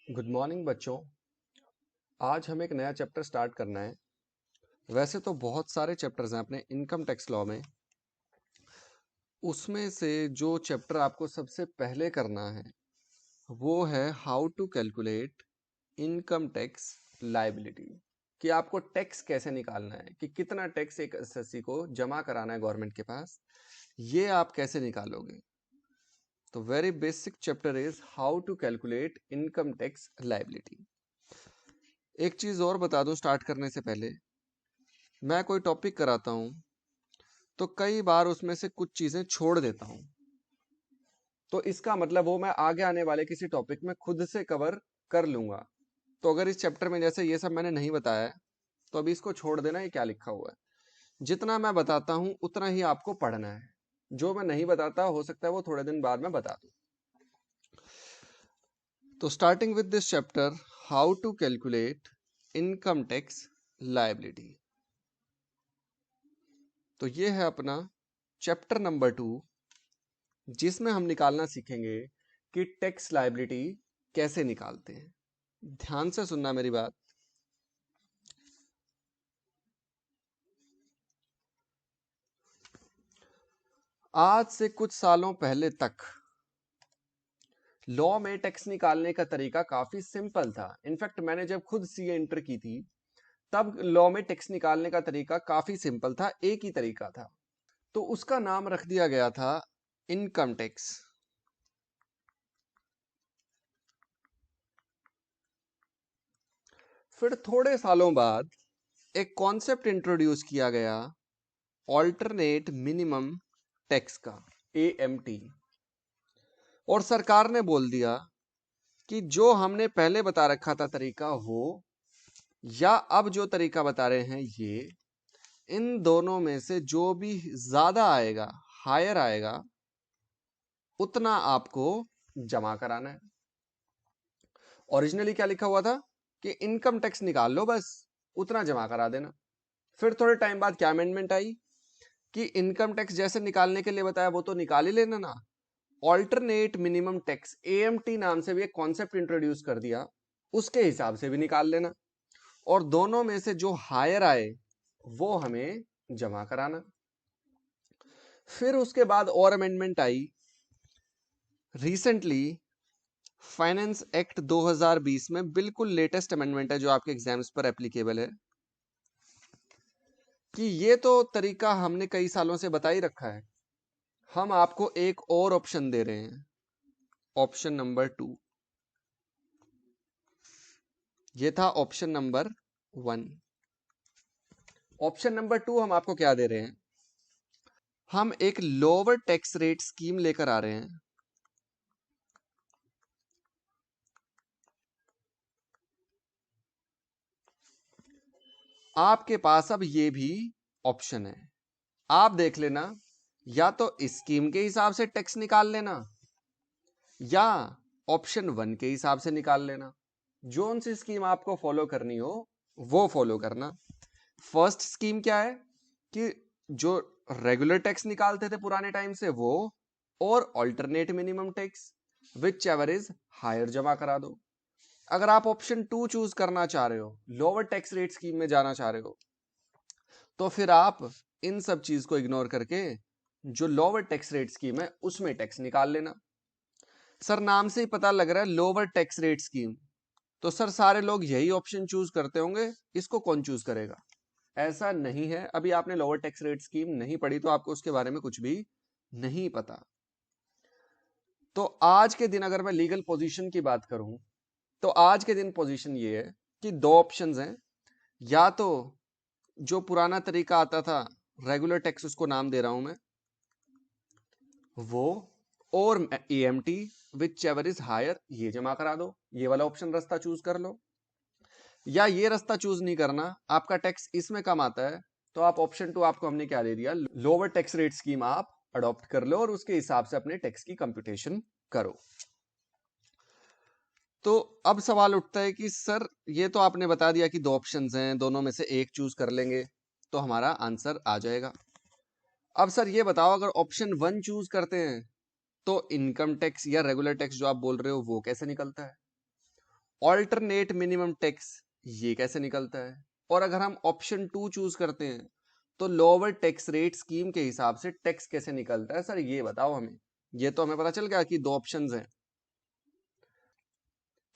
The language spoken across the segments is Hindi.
गुड मॉर्निंग बच्चों। आज हम एक नया चैप्टर स्टार्ट करना है। वैसे तो बहुत सारे चैप्टर्स हैं अपने इनकम टैक्स लॉ में। उसमें से जो चैप्टर आपको सबसे पहले करना है वो है how to calculate income tax liability, कि आपको टैक्स कैसे निकालना है, कि कितना टैक्स एक एसएससी को जमा कराना है गवर्नमेंट के पास, ये आप कैसे निकालोगे। तो very basic chapter is how to calculate income tax liability. एक चीज और बता दूं स्टार्ट करने से पहले, मैं कोई टॉपिक कराता हूं तो कई बार उसमें से कुछ चीजें छोड़ देता हूं, तो इसका मतलब वो मैं आगे आने वाले किसी टॉपिक में खुद से कवर कर लूंगा। तो अगर इस चैप्टर में जैसे ये सब मैंने नहीं बताया है तो अभी इसको छोड़ देना, ये क्या लिखा हुआ है। जितना मैं बताता हूं उतना ही आपको पढ़ना है, जो मैं नहीं बताता हो सकता है वो थोड़े दिन बाद में बता दूं। तो starting with this chapter how to calculate income tax liability, तो ये है अपना चैप्टर नंबर 2, जिसमें हम निकालना सीखेंगे कि टैक्स लायबिलिटी कैसे निकालते हैं। ध्यान से सुनना मेरी बात। आज से कुछ सालों पहले तक लॉ में टैक्स निकालने का तरीका काफी सिंपल था। इनफैक्ट मैंने जब खुद सीए इंटर की थी तब लॉ में टैक्स निकालने का तरीका काफी सिंपल था, एक ही तरीका था। तो उसका नाम रख दिया गया था इनकम टैक्स। फिर थोड़े सालों बाद एक कॉन्सेप्ट इंट्रोड्यूस किया गया ऑल्टरनेट मिनिमम टैक्स का, AMT। और सरकार ने बोल दिया कि जो हमने पहले बता रखा था तरीका हो या अब जो तरीका बता रहे हैं ये, इन दोनों में से जो भी ज्यादा आएगा, हायर आएगा, उतना आपको जमा कराना है। ओरिजिनली क्या लिखा हुआ था कि इनकम टैक्स निकाल लो, बस उतना जमा करा देना। फिर थोड़े टाइम बाद क्या अमेंडमेंट आई कि इनकम टैक्स जैसे निकालने के लिए बताया वो तो निकाल ही लेना ना, ऑल्टरनेट मिनिमम टैक्स AMT नाम से भी एक कॉन्सेप्ट इंट्रोड्यूस कर दिया, उसके हिसाब से भी निकाल लेना, और दोनों में से जो हायर आए वो हमें जमा कराना। फिर उसके बाद और amendment I recently, finance act 2020 में, बिल्कुल लेटेस्ट अमेंडमेंट है जो आपके एग्जाम्स पर एप्लीकेबल है, कि ये तो तरीका हमने कई सालों से बता ही रखा है, हम आपको एक और ऑप्शन दे रहे हैं, ऑप्शन नंबर 2। ये था ऑप्शन नंबर 1। ऑप्शन नंबर 2 हम आपको क्या दे रहे हैं, हम एक लोअर टैक्स रेट स्कीम लेकर आ रहे हैं। आपके पास अब ये भी ऑप्शन है, आप देख लेना, या तो स्कीम के हिसाब से टैक्स निकाल लेना या ऑप्शन 1 के हिसाब से निकाल लेना। जोन सी स्कीम आपको फॉलो करनी हो वो फॉलो करना। फर्स्ट स्कीम क्या है कि जो रेगुलर टैक्स निकालते थे पुराने टाइम से वो, और alternate minimum tax, whichever is higher, जमा करा दो। अगर आप ऑप्शन 2 चूज करना चाह रहे हो, लोअर टैक्स रेट स्कीम में जाना चाह रहे हो, तो फिर आप इन सब चीज को इग्नोर करके जो लोअर टैक्स रेट स्कीम है उसमें टैक्स निकाल लेना। सर नाम से ही पता लग रहा है लोअर टैक्स रेट स्कीम, तो सर सारे लोग यही ऑप्शन चूज करते होंगे, इसको कौन चूज करेगा। ऐसा नहीं है, अभी आपने लोअर टैक्स रेट स्कीम नहीं पढ़ी तो आपको उसके बारे में कुछ भी नहीं पता। तो आज के दिन अगर मैं लीगल पोजीशन की बात करूं तो आज के दिन पोजीशन ये है कि दो ऑप्शंस हैं, या तो जो पुराना तरीका आता था रेगुलर टैक्स, उसको नाम दे रहा हूं मैं वो, और AMT whichever is higher, ये जमा करा दो, ये वाला ऑप्शन रास्ता चूज कर लो। या ये रास्ता चूज नहीं करना, आपका टैक्स इसमें कम आता है, तो आप ऑप्शन 2 आपको हमने क्या दे दिया, लोअर टैक्स रेट स्कीम आप अडॉप्ट कर लो और उसके हिसाब से अपने टैक्स की कंप्यूटेशन करो। तो अब सवाल उठता है कि सर ये तो आपने बता दिया कि दो ऑप्शंस हैं, दोनों में से एक चूज कर लेंगे तो हमारा आंसर आ जाएगा। अब सर ये बताओ, अगर ऑप्शन 1 चूज करते हैं तो इनकम टैक्स या रेगुलर टैक्स जो आप बोल रहे हो वो कैसे निकलता है। ऑल्टरनेट मिनिमम टैक्स ये कैसे निकलता है, और अगर हम ऑप्शन 2 चूज करते हैं तो लोअर टैक्स रेट स्कीम के हिसाब से टैक्स कैसे निकलता है, सर ये बताओ हमें। ये तो हमें पता चल गया कि दो ऑप्शंस हैं।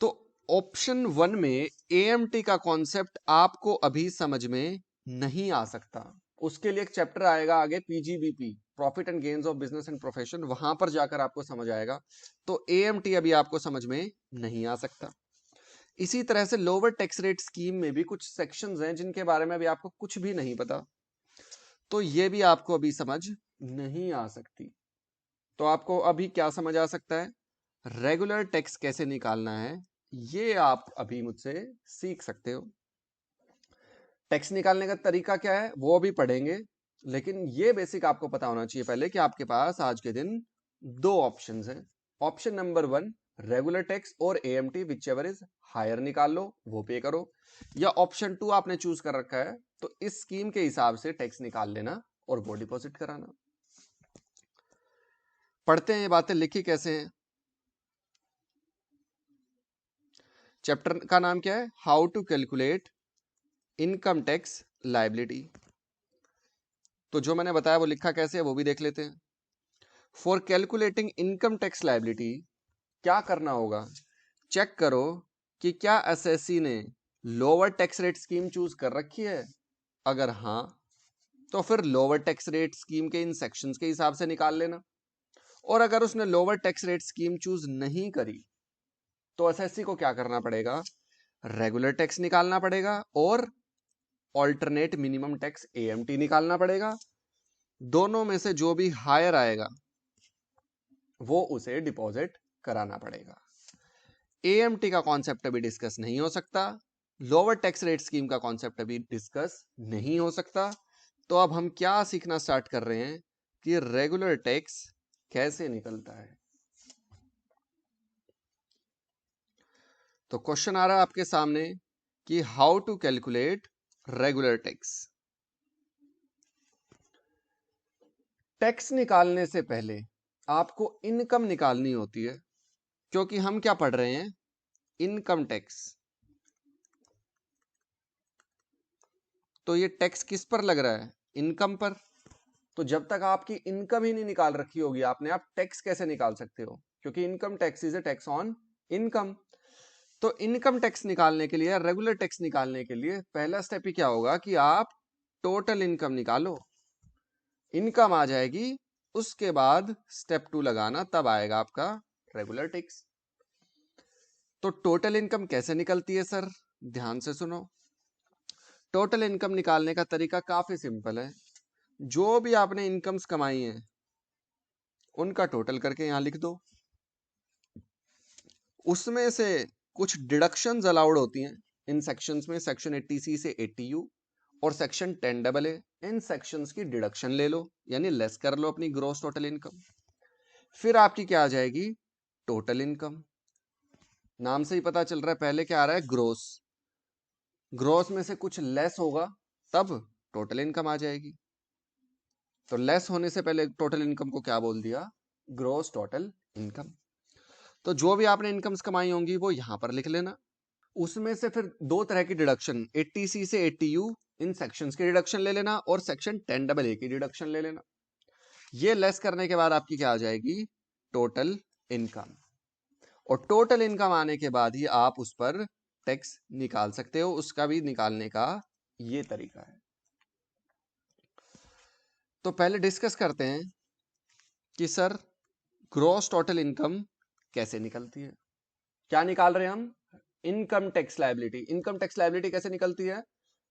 तो ऑप्शन 1 में एएमटी का कॉन्सेप्ट आपको अभी समझ में नहीं आ सकता, उसके लिए एक चैप्टर आएगा आगे, PGBP, profit and gains of business and profession, वहां पर जाकर आपको समझ आएगा। तो एएमटी अभी आपको समझ में नहीं आ सकता। इसी तरह से लोअर टैक्स रेट स्कीम में भी कुछ सेक्शंस हैं जिनके बारे में अभी आपको कुछ भी नहीं पता, तो ये भी आपको अभी समझ नहीं आ सकती। तो आपको अभी क्या समझ आ सकता है, रेगुलर टैक्स कैसे निकालना है, ये आप अभी मुझसे सीख सकते हो। टैक्स निकालने का तरीका क्या है वो भी पढ़ेंगे, लेकिन ये बेसिक आपको पता होना चाहिए पहले कि आपके पास आज के दिन दो ऑप्शंस हैं। ऑप्शन नंबर 1 रेगुलर टैक्स और AMT whichever is higher निकाल लो, वो पे करो, या ऑप्शन 2 आपने चूज कर रखा है तो इस स्कीम के हिसाब से टैक्स निकाल लेना और वो डिपॉजिट कराना। पढ़ते हैं ये बातें लिखी कैसे हैं। चैप्टर का नाम क्या है, how to calculate income tax liability. तो जो मैंने बताया वो लिखा कैसे है वो भी देख लेते हैं। For calculating income tax liability क्या करना होगा, चेक करो कि क्या एसएससी ने lower tax rate scheme choose कर रखी है। अगर हाँ तो फिर लोअर टैक्स रेट स्कीम के इन सेक्शंस के हिसाब से निकाल लेना, और अगर उसने lower tax rate scheme choose नहीं करी तो एसएससी को क्या करना पड़ेगा, रेगुलर टैक्स निकालना पड़ेगा और ऑल्टरनेट मिनिमम टैक्स एएमटी निकालना पड़ेगा। दोनों में से जो भी हायर आएगा वो उसे डिपॉजिट कराना पड़ेगा। एएमटी का कॉन्सेप्ट अभी डिस्कस नहीं हो सकता, लोअर टैक्स रेट स्कीम का कॉन्सेप्ट अभी डिस्कस नहीं हो सकता। तो अब हम क्या सीखना स्टार्ट कर रहे हैं कि रेगुलर टैक्स कैसे निकलता है। तो क्वेश्चन आ रहा है आपके सामने कि how to calculate regular tax. Tax निकालने से पहले आपको इनकम निकालनी होती है, क्योंकि हम क्या पढ़ रहे हैं, इनकम टैक्स। तो ये टैक्स किस पर लग रहा है, इनकम पर। तो जब तक आपकी इनकम ही नहीं निकाल रखी होगी आपने, आप टैक्स कैसे निकाल सकते हो, क्योंकि income tax is a tax on income. तो इनकम टैक्स निकालने के लिए, रेगुलर टैक्स निकालने के लिए पहला स्टेप ही क्या होगा कि आप टोटल इनकम निकालो, इनकम आ जाएगी, उसके बाद स्टेप 2 लगाना, तब आएगा आपका रेगुलर टैक्स। तो टोटल इनकम कैसे निकलती है सर, ध्यान से सुनो। टोटल इनकम निकालने का तरीका काफी सिंपल है। जो भी आपने इनकम्स कमाई हैं उनका टोटल करके यहां लिख दो, उसमें से कुछ डिडक्शंस अलाउड होती हैं इन सेक्शंस में, सेक्शन 80C से 80U और सेक्शन 10AA। इन सेक्शंस की डिडक्शन ले लो, यानी लेस कर लो अपनी ग्रॉस टोटल इनकम। फिर आपकी क्या आ जाएगी, टोटल इनकम। नाम से ही पता चल रहा है पहले क्या आ रहा है, ग्रोस। ग्रोस में से कुछ लेस होगा तब टोटल इनकम आ जाएगी। तो लेस होने से पहले टोटल इनकम को क्या बोल दिया, ग्रोस टोटल इनकम। तो जो भी आपने इनकम्स कमाई होंगी वो यहां पर लिख लेना। उसमें से फिर दो तरह की डिडक्शन, 80C से 80U, इन सेक्शंस की डिडक्शन ले लेना और सेक्शन 10AA की डिडक्शन ले लेना। ये लेस करने के बाद आपकी क्या आ जाएगी, टोटल इनकम। और टोटल इनकम आने के बाद ही आप उस पर टैक्स निकाल सकते हो, उसका भी निकालने का ये तरीका है। तो पहले डिस्कस करते हैं कि सर ग्रॉस टोटल इनकम कैसे निकलती है। क्या निकाल रहे हैं हम, income tax liability. Income tax liability कैसे निकलती है,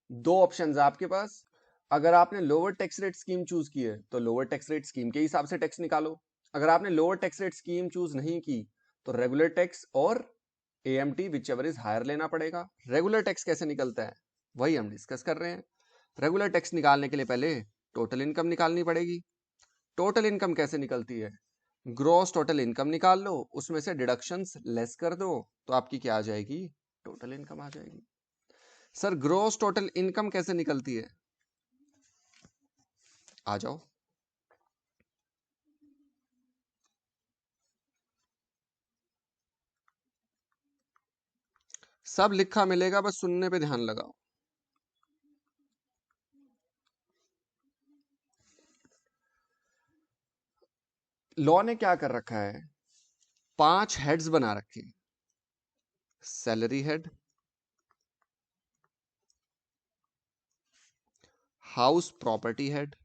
दो ऑप्शंस है आपके पास। अगर आपने lower tax rate scheme choose की है तो लोअर टैक्स रेट स्कीम के हिसाब से टैक्स निकालो। अगर आपने lower tax rate scheme choose नहीं की तो रेगुलर टैक्स और AMT whichever is higher लेना पड़ेगा। रेगुलर टैक्स कैसे निकलता है वही हम डिस्कस कर रहे हैं। रेगुलर टैक्स निकालने के लिए पहले टोटल इनकम निकालनी पड़ेगी। टोटल इनकम कैसे निकलती है, ग्रॉस टोटल इनकम निकाल लो, उसमें से डिडक्शंस लेस कर दो, तो आपकी क्या आ जाएगी, टोटल इनकम आ जाएगी। सर ग्रॉस टोटल इनकम कैसे निकलती है, आ जाओ। सब लिखा मिलेगा, बस सुनने पे ध्यान लगाओ। लॉ ने क्या कर रखा है, 5 हेड्स बना रखे। Salary head, house property head,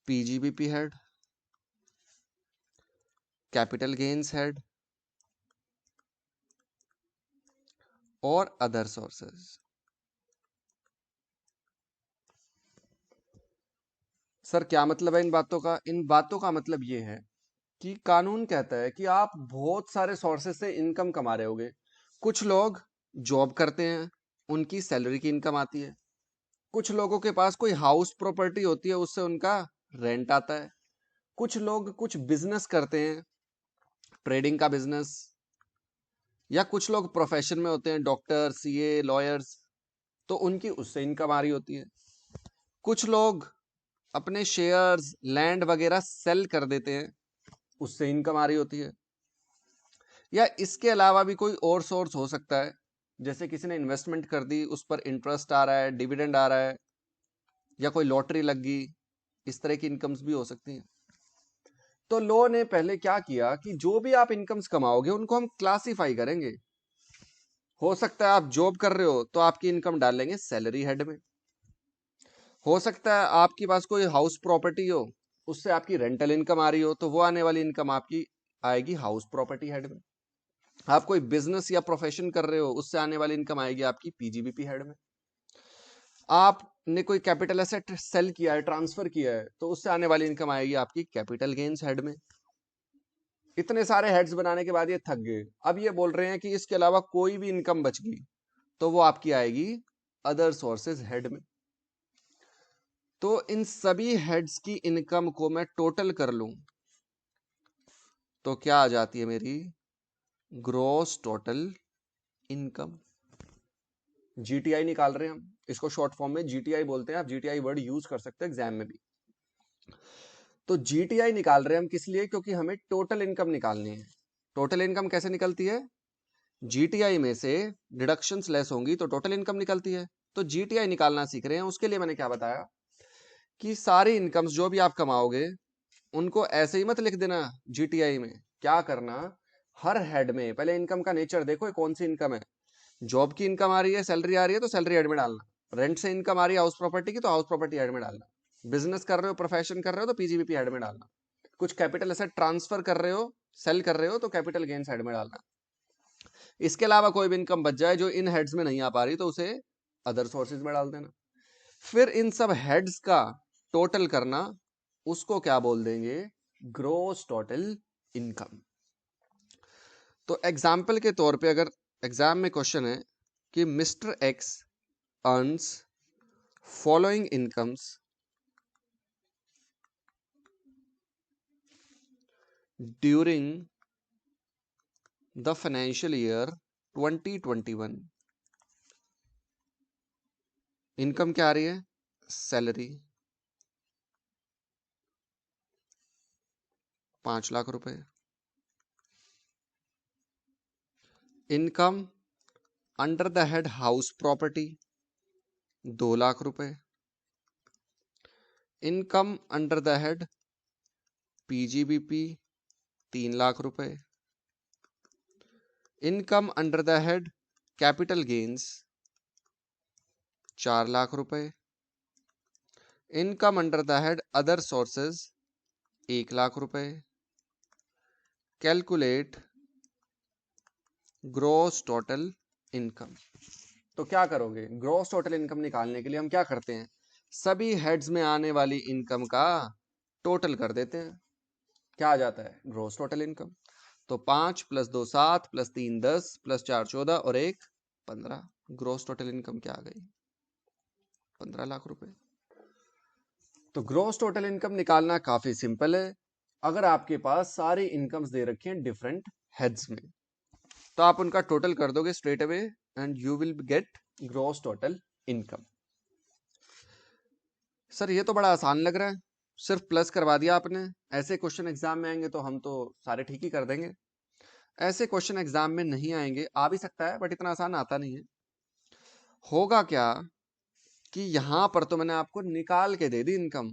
PGBP head, capital gains head और अदर सोर्सेज। सर क्या मतलब है इन बातों का? इन बातों का मतलब ये है कि कानून कहता है कि आप बहुत सारे सोर्सेज से इनकम कमा रहे होगे। कुछ लोग जॉब करते हैं, उनकी सैलरी की इनकम आती है। कुछ लोगों के पास कोई हाउस प्रॉपर्टी होती है, उससे उनका रेंट आता है। कुछ लोग कुछ बिजनेस करते हैं, ट्रेडिंग का बिजनेस, या कुछ लोग प्रोफेशन में होते हैं, डॉक्टर, सीए, लॉयर्स, तो उनकी उससे इनकम आ रही होती है। कुछ लोग अपने शेयर्स, लैंड वगैरह सेल कर देते हैं, उससे इनकम आ रही होती है। या इसके अलावा भी कोई और सोर्स हो सकता है, जैसे किसी ने इन्वेस्टमेंट कर दी, उस पर इंटरेस्ट आ रहा है, डिविडेंड आ रहा है, या कोई लॉटरी लग गई, इस तरह की इनकम्स भी हो सकती हैं। तो लॉ ने पहले क्या किया कि जो भी आप इनकम्स कमाओगे उनको हम क्लासिफाई करेंगे। हो सकता है आप जॉब कर रहे हो तो आपकी इनकम डालेंगे सैलरी हेड में। हो सकता है आपके पास कोई हाउस प्रॉपर्टी हो, उससे आपकी रेंटल इनकम आ रही हो, तो वो आने वाली इनकम आपकी आएगी हाउस प्रॉपर्टी हेड में। आप कोई बिजनेस या प्रोफेशन कर रहे हो, उससे आने वाली इनकम आएगी आपकी पीजीबीपी हेड में। आपने कोई कैपिटल एसेट सेल किया है, ट्रांसफर किया है, तो उससे आने वाली इनकम आएगी आपकी कैपिटल गेन्स हेड में। इतने सारे हेड्स बनाने के बाद ये थक गए, अब ये बोल रहे हैं कि इसके अलावा कोई भी इनकम बच गई तो वो आपकी आएगी अदर सोर्सेज हेड में। तो इन सभी हेड्स की इनकम को मैं टोटल कर लूं तो क्या आ जाती है मेरी ग्रॉस टोटल इनकम। जीटीआई निकाल रहे हैं हम, इसको शॉर्ट फॉर्म में जीटीआई बोलते हैं, आप जीटीआई वर्ड यूज कर सकते हैं एग्जाम में भी। तो जीटीआई निकाल रहे हैं हम किस लिए? क्योंकि हमें टोटल इनकम निकालनी है। टोटल इनकम कैसे निकलती है? जीटीआई में से डिडक्शंस लेस होंगी तो टोटल इनकम निकलती है। तो जीटीआई निकालना सीख रहे हैं, उसके लिए मैंने क्या बताया कि सारी इनकम्स जो भी आप कमाओगे उनको ऐसे ही मत लिख देना जीटीआई में। क्या करना, हर हेड में पहले इनकम का नेचर देखो, ये कौन सी इनकम है। जॉब की इनकम आ रही है, सैलरी आ रही है, तो सैलरी हेड में डालना। रेंट से इनकम आ रही है हाउस प्रॉपर्टी की, तो हाउस प्रॉपर्टी हेड में डालना। बिजनेस कर रहे हो, प्रोफेशन कर रहे हो, तो पीजीबीपी हेड में डालना। कुछ कैपिटल एसेट ट्रांसफर कर रहे हो, सेल कर रहे हो, तो कैपिटल गेन्स हेड में डालना। इसके अलावा कोई भी इनकम बच जाए जो इन हेड्स में नहीं आ पा रही, तो उसे अदर सोर्सेज में डाल देना। फिर इन सब हेड्स का टोटल करना, उसको क्या बोल देंगे? Gross total income. तो एग्जाम्पल के तौर पे अगर एग्जाम में क्वेश्चन है कि mister X earns following incomes during the financial year 2021, income क्या आ रही है? सैलरी 5 लाख रुपए, income under the head house property 2 lakh रुपए, income under the head PGBP 3 lakh रुपए, income under the head capital gains 4 lakh रुपए, income under the head other sources 1 lakh रुपए। Calculate gross total income. तो क्या करोगे? ग्रॉस टोटल इनकम निकालने के लिए हम क्या करते हैं, सभी हेड्स में आने वाली इनकम का टोटल कर देते हैं। क्या आ जाता है? Gross total income. तो 5 + 2 7 + 3 10 + 4 14 और 1 15। ग्रॉस टोटल इनकम क्या आ गई? 15 लाख रुपए। तो ग्रॉस टोटल इनकम निकालना काफी सिंपल है। अगर आपके पास सारी इनकम्स दे रखी हैं डिफरेंट हेड्स में, तो आप उनका टोटल कर दोगे straight away and you will get gross total income. Sir ये तो बड़ा आसान लग रहा है, सिर्फ प्लस करवा दिया आपने। ऐसे क्वेश्चन एग्जाम में आएंगे तो हम तो सारे ठीक ही कर देंगे। ऐसे क्वेश्चन एग्जाम में नहीं आएंगे, आ भी सकता है बट इतना आसान आता नहीं है। होगा क्या कि यहां पर तो मैंने आपको निकाल के दे दी इनकम,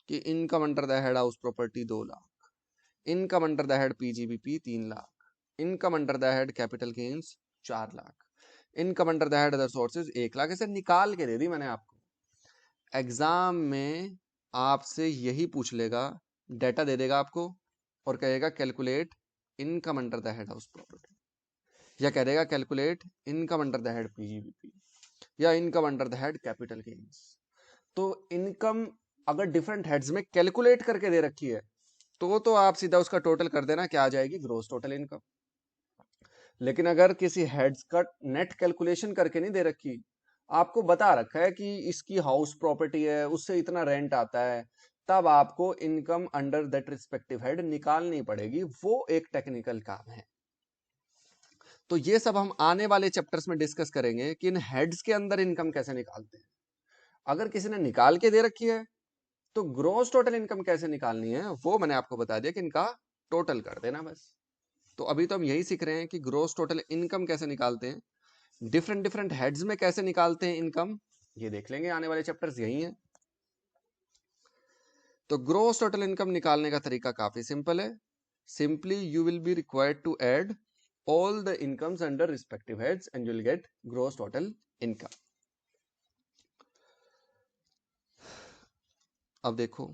कि income under the head house property 2 lakh, income under the head PGBP 3 lakh, income under the head capital gains 4 lakh, income under the head other sources 1 lakh. ऐसे निकाल के दे दी मैंने आपको। एग्जाम में आपसे यही पूछ लेगा, डेटा दे देगा आपको और कहेगा calculate income under the head house property, या कह देगा calculate income under the head PGBP, या income under the head capital gains. तो इनकम अगर डिफरेंट हेड्स में कैलकुलेट करके दे रखी है तो आप सीधा उसका टोटल कर देना, क्या आ जाएगी, ग्रोस टोटल इनकम। लेकिन अगर किसी हेड्स का नेट कैलकुलेशन करके नहीं दे रखी, आपको बता रखा है कि इसकी हाउस प्रॉपर्टी है, उससे इतना रेंट आता है, तब आपको income under that respective head निकालनी पड़ेगी। वो एक टेक्निकल काम है। तो ये सब हम आने वाले चैप्टर्स में डिस्कस करेंगे कि इन हेड्स के अंदर इनकम कैसे निकालते हैं। अगर किसी ने निकाल के दे रखी है तो ग्रोस टोटल इनकम कैसे निकालनी है वो मैंने आपको बता दिया कि इनका टोटल कर देना बस। तो अभी तो हम यही सीख रहे हैं कि ग्रोस टोटल इनकम कैसे निकालते हैं, डिफरेंट डिफरेंट हेड्स में कैसे निकालते हैं इनकम, ये देख लेंगे आने वाले चैप्टर्स यही हैं। तो ग्रोस टोटल इनकम निकालने का तरीका काफी सिंपल है। Simply you will be required to add all the incomes under respective heads and you'll get gross total income. अब देखो,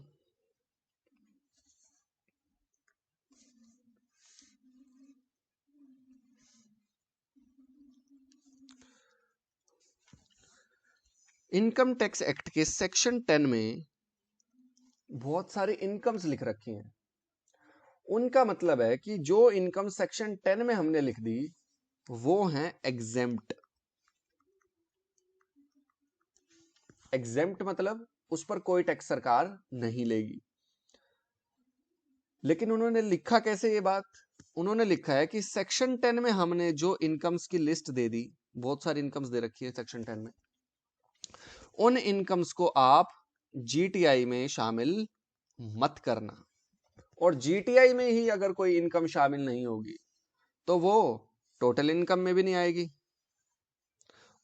इनकम टैक्स एक्ट के सेक्शन 10 में बहुत सारी इनकम्स लिख रखी हैं। उनका मतलब है कि जो इनकम सेक्शन 10 में हमने लिख दी वो हैं एग्जेम्प्ट। एग्जेम्प्ट मतलब उस पर कोई टैक्स सरकार नहीं लेगी। लेकिन उन्होंने लिखा कैसे ये बात, उन्होंने लिखा है कि सेक्शन 10 में हमने जो इनकम्स की लिस्ट दे दी, बहुत सारी इनकम्स दे रखी है सेक्शन 10 में, उन इनकम्स को आप जीटीआई में शामिल मत करना। और जीटीआई में ही अगर कोई इनकम शामिल नहीं होगी तो वो टोटल इनकम में भी नहीं आएगी,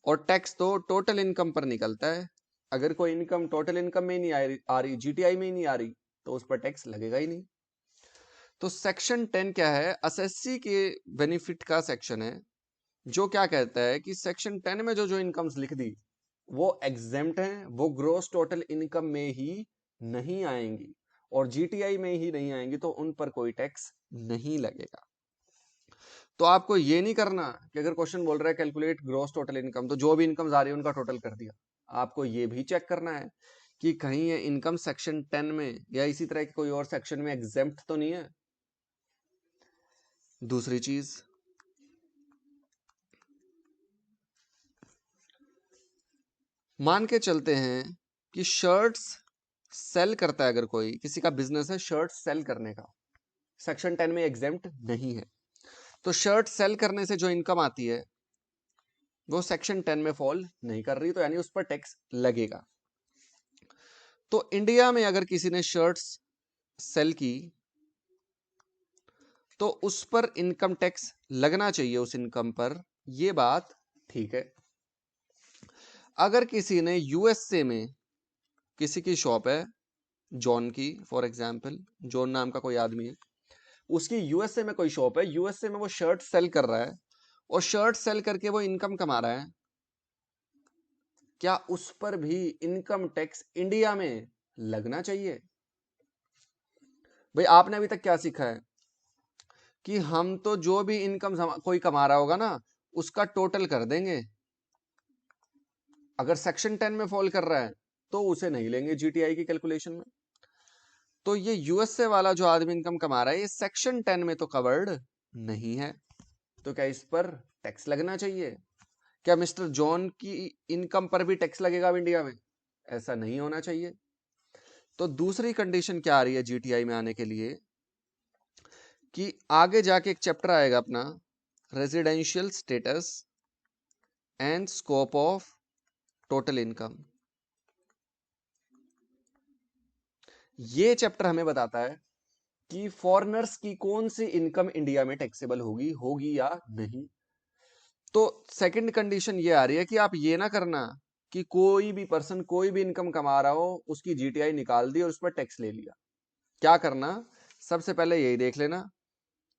और टैक्स तो टोटल इनकम पर निकलता है। अगर कोई इनकम टोटल इनकम में नहीं आ रही, जीटीआई में ही नहीं आ रही, तो उस पर टैक्स लगेगा ही नहीं। तो सेक्शन 10 क्या है, एसएससी के बेनिफिट का सेक्शन है, जो क्या कहता है कि सेक्शन 10 में जो जो इनकम्स लिख दी वो एग्जेम्प्ट हैं, वो ग्रोस टोटल इनकम में ही नहीं आएंगी और जीटीआई में ही नहीं आएंगी, तो उन पर कोई टैक्स नहीं लगेगा। तो आपको ये नहीं करना कि अगर क्वेश्चन बोल रहा है कैलकुलेट ग्रोस टोटल इनकम, तो जो भी इनकम आ रही है उनका टोटल कर दिया। आपको ये भी चेक करना है कि कहीं ये इनकम सेक्शन 10 में या इसी तरह के कोई और सेक्शन में एग्जेम्प्ट तो नहीं है। दूसरी चीज, मान के चलते हैं कि शर्ट्स सेल करता है, अगर कोई किसी का बिजनेस है शर्ट सेल करने का, सेक्शन 10 में एग्जेम्प्ट नहीं है, तो शर्ट सेल करने से जो इनकम आती है वो सेक्शन 10 में फॉल नहीं कर रही, तो यानी उस पर टैक्स लगेगा। तो इंडिया में अगर किसी ने शर्ट्स सेल की तो उस पर इनकम टैक्स लगना चाहिए उस इनकम पर, यह बात ठीक है। अगर किसी ने यूएसए में, किसी की शॉप है जॉन की, फॉर एग्जांपल जॉन नाम का कोई आदमी है, उसकी यूएसए में कोई शॉप है, यूएसए में वो शर्ट सेल कर रहा है और शर्ट सेल करके वो इनकम कमा रहा है, क्या उस पर भी इनकम टैक्स इंडिया में लगना चाहिए? भाई आपने अभी तक क्या सीखा है कि हम तो जो भी इनकम कोई कमा रहा होगा ना उसका टोटल कर देंगे, अगर सेक्शन 10 में फॉल कर रहा है तो उसे नहीं लेंगे जीटीआई की कैलकुलेशन में। तो ये यूएसए वाला जो आदमी इनकम कमा रहा है ये सेक्शन 10 में तो कवर्ड नहीं है, तो क्या इस पर टैक्स लगना चाहिए? क्या मिस्टर जॉन की इनकम पर भी टैक्स लगेगा अब इंडिया में? ऐसा नहीं होना चाहिए। तो दूसरी कंडीशन क्या आ रही है जीटीआई में आने के लिए, कि आगे जाके एक चैप्टर आएगा अपना residential status and scope of total income. ये चैप्टर हमें बताता है कि फॉरेनर्स की कौन सी इनकम इंडिया में टैक्सेबल होगी या नहीं। तो सेकंड कंडीशन ये आ रही है कि आप ये ना करना कि कोई भी पर्सन कोई भी इनकम कमा रहा हो उसकी जीटीआई निकाल दी और उस पर टैक्स ले लिया। क्या करना, सबसे पहले यही देख लेना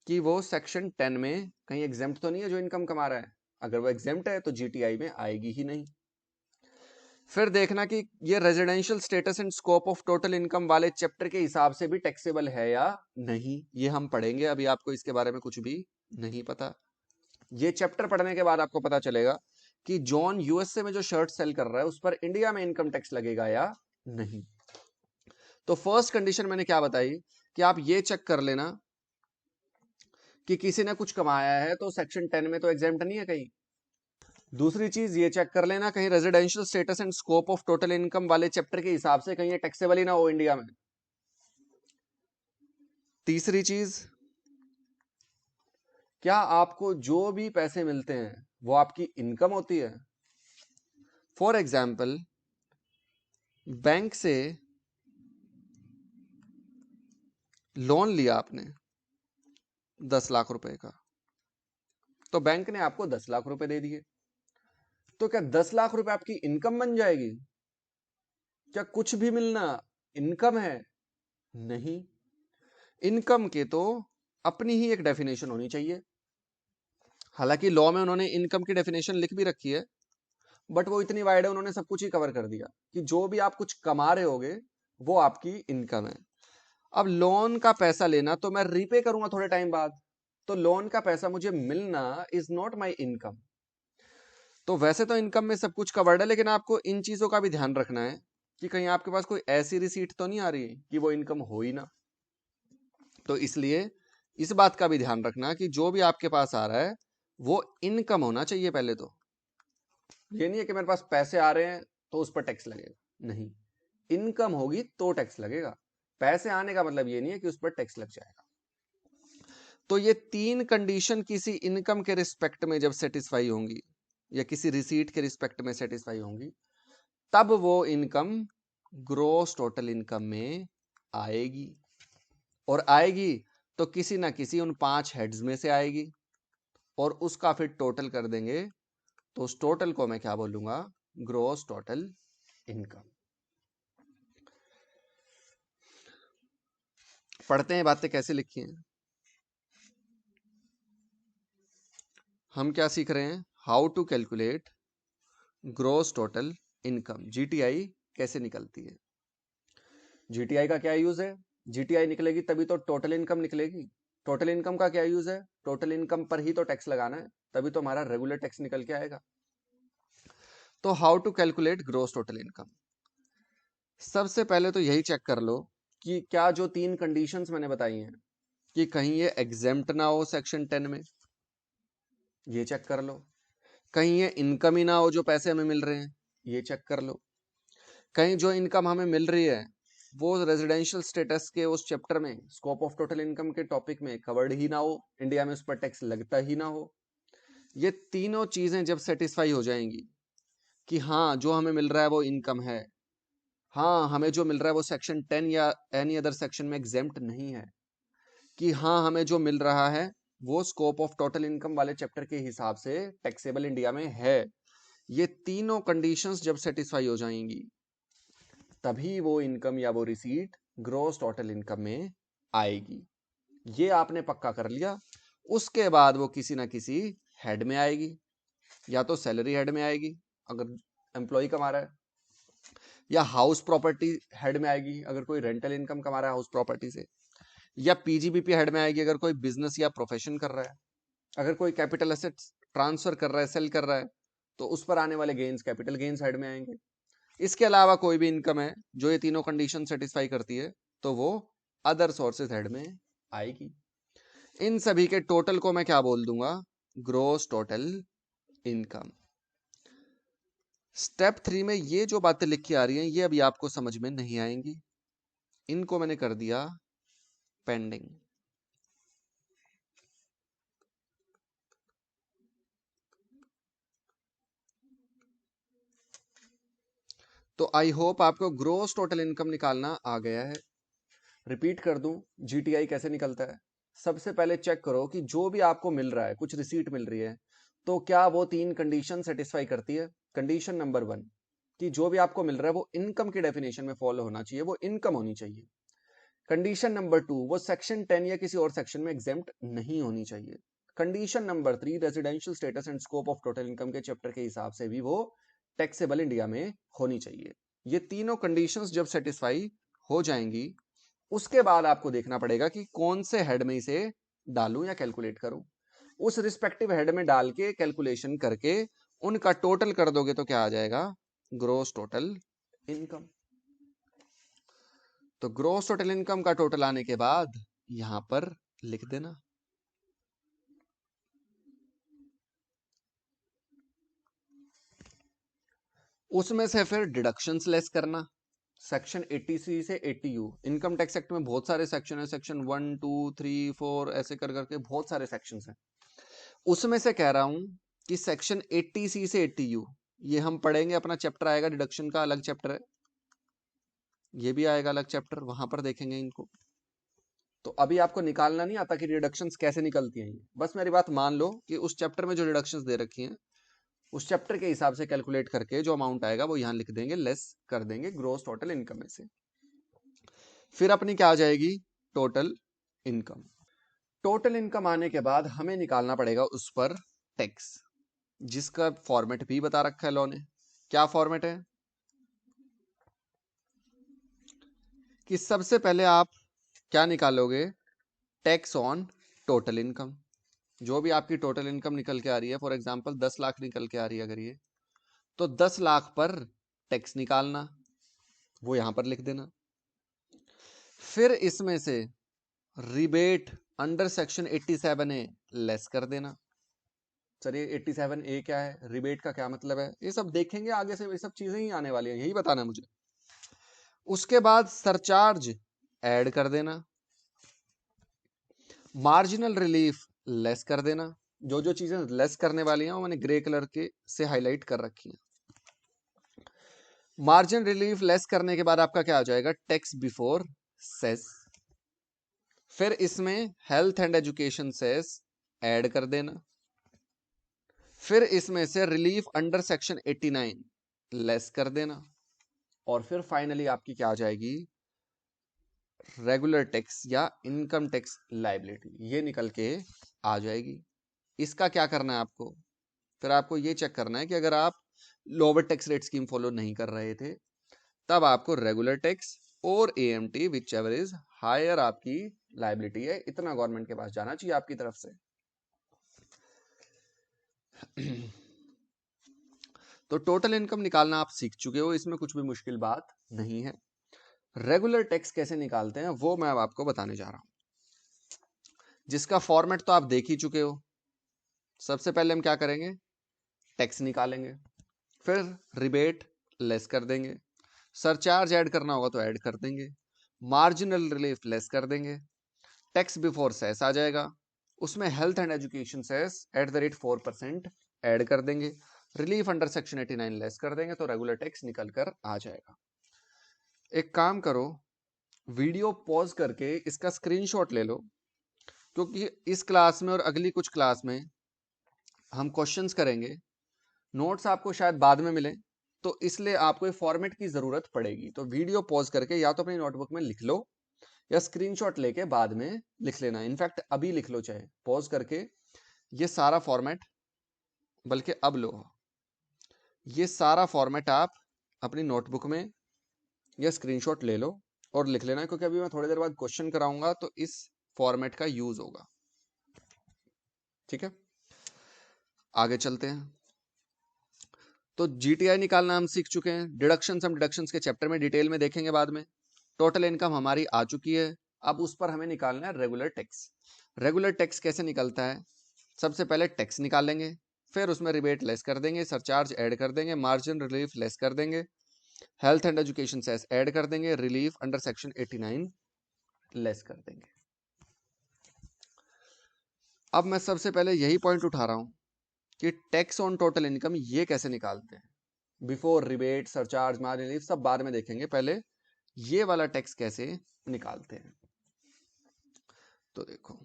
कि वो सेक्शन 10 में कहीं एग्जेम्प्ट तो नहीं है जो इनकम कमा रहा है। अगर वो एग्जेम्प्ट है तो जीटीआई में आएगी ही नहीं। फिर देखना कि ये residential status and scope of total income वाले चैप्टर के हिसाब से भी टैक्सेबल है या नहीं, ये हम पढ़ेंगे। अभी आपको इसके बारे में कुछ भी नहीं पता। ये चैप्टर पढ़ने के बाद आपको पता चलेगा कि जॉन यूएसए में जो शर्ट सेल कर रहा है उस पर इंडिया में इनकम टैक्स लगेगा या नहीं। तो फर्स्ट कंडीशन मैंने क्या बताई कि आप ये चेक कर लेना कि किसी ने कुछ कमाया है तो सेक्शन 10 में तो एग्जेम्प्ट नहीं है कहीं। दूसरी चीज ये चेक कर लेना कहीं residential status and scope of total income वाले चैप्टर के हिसाब से कहीं ये टैक्सेबल ही ना हो इंडिया में। तीसरी चीज, क्या आपको जो भी पैसे मिलते हैं वो आपकी इनकम होती है। फॉर एग्जाम्पल, बैंक से लोन लिया आपने 10 लाख रुपए का, तो बैंक ने आपको 10 लाख रुपए दे दिए, तो क्या 10 लाख रुपए आपकी इनकम बन जाएगी? क्या कुछ भी मिलना इनकम है? नहीं। इनकम के तो अपनी ही एक डेफिनेशन होनी चाहिए। हालांकि लॉ में उन्होंने इनकम की डेफिनेशन लिख भी रखी है, बट वो इतनी वाइड है, उन्होंने सब कुछ ही कवर कर दिया कि जो भी आप कुछ कमा रहे होगे वो आपकी इनकम है। अब लोन का पैसा लेना तो मैं रीपे करूंगा थोड़े टाइम बाद, तो लोन का पैसा मुझे मिलना इज नॉट माई इनकम। तो वैसे तो इनकम में सब कुछ कवर्ड है, लेकिन आपको इन चीजों का भी ध्यान रखना है कि कहीं आपके पास कोई ऐसी रिसीट तो नहीं आ रही कि वो इनकम हो ही ना। तो इसलिए इस बात का भी ध्यान रखना कि जो भी आपके पास आ रहा है वो इनकम होना चाहिए पहले तो। ये नहीं है कि मेरे पास पैसे आ रहे हैं तो उस पर टैक्स लगेगा, नहीं। इनकम होगी तो टैक्स लगेगा। पैसे आने का मतलब ये नहीं है कि उस पर टैक्स लग जाएगा। तो ये तीन कंडीशन किसी इनकम के रिस्पेक्ट में जब सेटिस्फाई होंगी या किसी रिसीट के रिस्पेक्ट में सेटिस्फाई होंगी, तब वो इनकम ग्रॉस टोटल इनकम में आएगी। और आएगी तो किसी ना किसी उन 5 हेड्स में से आएगी, और उसका फिर टोटल कर देंगे तो उस टोटल को मैं क्या बोलूंगा, ग्रॉस टोटल इनकम। पढ़ते हैं बातें कैसे लिखी हैं। हम क्या सीख रहे हैं, how to calculate gross total income, GTI कैसे निकलती है। जीटीआई का क्या यूज है, जीटीआई निकलेगी तभी तो टोटल इनकम निकलेगी। टोटल इनकम का क्या यूज है, टोटल इनकम पर ही तो टैक्स लगाना है, तभी तो हमारा रेगुलर टैक्स निकल के आएगा। तो how to calculate gross total income, सबसे पहले तो यही चेक कर लो कि क्या जो 3 कंडीशंस मैंने बताई हैं कि कहीं ये एग्जेम्प्ट ना हो सेक्शन 10 में, ये चेक कर लो। कहीं ये इनकम ही ना हो जो पैसे हमें मिल रहे हैं, ये चेक कर लो। कहीं जो इनकम हमें मिल रही है वो रेजिडेंशियल स्टेटस के उस चैप्टर में स्कोप ऑफ टोटल इनकम के टॉपिक में कवर्ड ही ना हो, इंडिया में उस पर टैक्स लगता ही ना हो। ये तीनों चीजें जब सेटिस्फाई हो जाएंगी कि हाँ जो हमें मिल रहा है वो इनकम है, हाँ हमें जो मिल रहा है वो सेक्शन 10 या एनी अदर सेक्शन में एग्जेम्प्ट नहीं है, कि हाँ हमें जो मिल रहा है वो स्कोप ऑफ टोटल इनकम वाले चैप्टर के हिसाब से टैक्सेबल इंडिया में है, ये तीनों कंडीशंस जब सेटिस्फाई हो जाएंगी तभी वो इनकम या वो रिसीट ग्रॉस टोटल इनकम में आएगी। ये आपने पक्का कर लिया। उसके बाद वो किसी ना किसी हेड में आएगी, या तो सैलरी हेड में आएगी अगर एम्प्लॉय कमा रहा है, या हाउस प्रॉपर्टी हेड में आएगी अगर कोई रेंटल इनकम कमा रहा है हाउस प्रॉपर्टी से, या पीजीबीपी हेड में आएगी अगर कोई बिजनेस या प्रोफेशन कर रहा है। अगर कोई कैपिटल एसेट्स ट्रांसफर कर रहा है, सेल कर रहा है, तो उस पर आने वाले गेन्स कैपिटल गेन्स हेड में आएंगे। इसके अलावा कोई भी इनकम है जो ये तीनों कंडीशन सेटिस्फाई करती है तो वो अदर सोर्सेज हेड में आएगी। इन सभी के टोटल को मैं क्या बोल दूंगा, ग्रॉस टोटल इनकम। स्टेप 3 में ये जो बातें लिखी आ रही हैं ये अभी आपको समझ में नहीं आएंगी, इनको मैंने कर दिया पेंडिंग। तो आई होप आपको ग्रॉस टोटल इनकम निकालना आ गया है। रिपीट कर दूं, जीटीआई कैसे निकलता है। सबसे पहले चेक करो कि जो भी आपको मिल रहा है, कुछ रिसीट मिल रही है, तो क्या वो 3 कंडीशन सेटिस्फाई करती है। कंडीशन नंबर 1 कि जो भी आपको मिल रहा है वो इनकम की डेफिनेशन में फॉलो होना चाहिए, वो इनकम होनी चाहिए। कंडीशन नंबर 2 वो सेक्शन 10 या किसी और सेक्शन में एग्जेम्प्ट नहीं होनी चाहिए। Condition number 3 residential status and scope of total income के चैप्टर के हिसाब से भी वो टैक्सेबल इंडिया में होनी चाहिए। ये तीनों कंडीशंस जब सेटिस्फाई हो जाएंगी, उसके बाद आपको देखना पड़ेगा कि कौन से हेड में इसे डालूं या कैलकुलेट करूं। उस रिस्पेक्टिव हेड में डाल के कैलकुलेशन करके उनका टोटल कर दोगे तो क्या आ जाएगा, ग्रोस टोटल इनकम। तो ग्रोस टोटल इनकम का टोटल आने के बाद यहां पर लिख देना। उसमें से फिर डिडक्शंस लेस करना। सेक्शन 80C से 80U, इनकम टैक्स एक्ट में बहुत सारे सेक्शन है, सेक्शन 1 2 3 4 ऐसे कर करके बहुत सारे सेक्शंस हैं। उसमें से कह रहा हूं कि सेक्शन 80C से 80U ये हम पढ़ेंगे, अपना चैप्टर आएगा डिडक्शन का, अलग चैप्टर है, ये भी आएगा अलग चैप्टर, वहां पर देखेंगे इनको। तो अभी आपको निकालना नहीं आता कि डिडक्शंस कैसे निकलती हैं, बस मेरी बात मान लो कि उस चैप्टर में जो डिडक्शंस दे रखी हैं उस चैप्टर के हिसाब से कैलकुलेट करके जो अमाउंट आएगा वो यहां लिख देंगे, लेस कर देंगे ग्रोस टोटल इनकम में से। फिर अपनी क्या आ जाएगी, टोटल इनकम। टोटल इनकम आने के बाद हमें निकालना पड़ेगा उस पर टैक्स, जिसका फॉर्मेट भी बता रखा है लॉ ने। क्या फॉर्मेट है कि सबसे पहले आप क्या निकालोगे, टैक्स ऑन टोटल इनकम। जो भी आपकी टोटल इनकम निकल के आ रही है, फॉर एग्जांपल 10 लाख निकल के आ रही है अगर ये, तो 10 लाख पर टैक्स निकालना, वो यहां पर लिख देना। फिर इसमें से rebate under section 87A less कर देना। चलिए 87A क्या है, रिबेट का क्या मतलब है, ये सब देखेंगे आगे से, ये सब चीजें ही आने वाली हैं, यही बताना है मुझे। उसके बाद सरचार्ज ऐड कर देना, मार्जिनल रिलीफ लेस कर देना। जो जो चीजें लेस करने वाली हैं वो मैंने ग्रे कलर के से हाईलाइट कर रखी हैं। मार्जिन रिलीफ लेस करने के बाद आपका क्या आ जाएगा, टैक्स बिफोर सेस। फिर इसमें health and education cess add कर देना। फिर इसमें से रिलीफ अंडर सेक्शन 89 लेस कर देना। और फिर फाइनली आपकी क्या आ जाएगी, रेगुलर टैक्स या इनकम टैक्स लायबिलिटी, ये निकल के आ जाएगी। इसका क्या करना है आपको, फिर आपको ये चेक करना है कि अगर आप lower tax rate scheme follow नहीं कर रहे थे, तब आपको रेगुलर टैक्स और AMT whichever is higher आपकी लायबिलिटी है, इतना गवर्नमेंट के पास जाना चाहिए आपकी तरफ से। तो टोटल इनकम निकालना आप सीख चुके हो, इसमें कुछ भी मुश्किल बात नहीं है। रेगुलर टैक्स कैसे निकालते हैं वो मैं अब आपको बताने जा रहा हूं, जिसका फॉर्मेट तो आप देख ही चुके हो। सबसे पहले हम क्या करेंगे, टैक्स निकालेंगे, फिर रिबेट लेस कर देंगे, सरचार्ज ऐड करना होगा तो ऐड कर देंगे, मार्जिनल रिलीफ लेस कर देंगे, टैक्स बिफोर सेस आ जाएगा, उसमें health and education cess at the rate 4% add कर देंगे, रिलीफ अंडर सेक्शन 89 लेस कर देंगे, तो रेगुलर टैक्स निकल कर आ जाएगा। एक काम करो, वीडियो पॉज करके इसका स्क्रीनशॉट ले लो, क्योंकि इस क्लास में और अगली कुछ क्लास में हम क्वेश्चंस करेंगे, नोट्स आपको शायद बाद में मिले, तो इसलिए आपको एक फॉर्मेट की जरूरत पड़ेगी। तो वीडियो पॉज करके या तो अपनी नोटबुक में लिख लो या स्क्रीनशॉट लेके बाद में लिख लेना, इनफैक्ट अभी लिख लो, चाहे पॉज करके ये सारा फॉर्मेट, बल्कि अब लो, ये सारा फॉर्मेट आप अपनी नोटबुक में या स्क्रीनशॉट ले लो और लिख लेना, क्योंकि अभी मैं थोड़ी देर बाद क्वेश्चन कराऊंगा तो इस फॉर्मेट का यूज होगा। ठीक है, आगे चलते हैं। तो जीटीआई निकालना हम सीख चुके हैं, डिडक्शंस हम डिडक्शंस के चैप्टर में डिटेल में देखेंगे बाद में। टोटल इनकम हमारी आ चुकी है, अब उस पर हमें निकालना है रेगुलर टैक्स। रेगुलर टैक्स कैसे निकलता है, सबसे पहले टैक्स निकालेंगे, फिर उसमें रिबेट लेस कर देंगे, सरचार्ज ऐड कर देंगे, मार्जिन रिलीफ लेस कर देंगे, health and education cess add कर देंगे, रिलीफ अंडर सेक्शन 89 लेस कर देंगे। अब मैं सबसे पहले यही पॉइंट उठा रहा हूं कि टैक्स ऑन टोटल इनकम ये कैसे निकालते हैं। Before rebate surcharge margin relief सब बाद में देखेंगे, पहले ये वाला टैक्स कैसे निकालते हैं। तो देखो,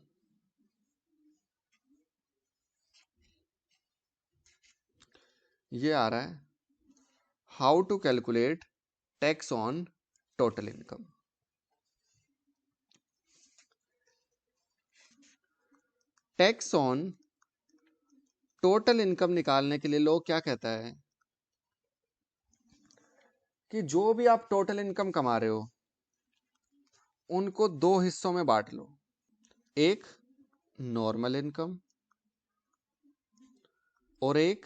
ये आ रहा है how to calculate tax on total income. Tax on total income निकालने के लिए लोग क्या कहता है कि जो भी आप टोटल इनकम कमा रहे हो उनको दो हिस्सों में बांट लो, एक नॉर्मल इनकम और एक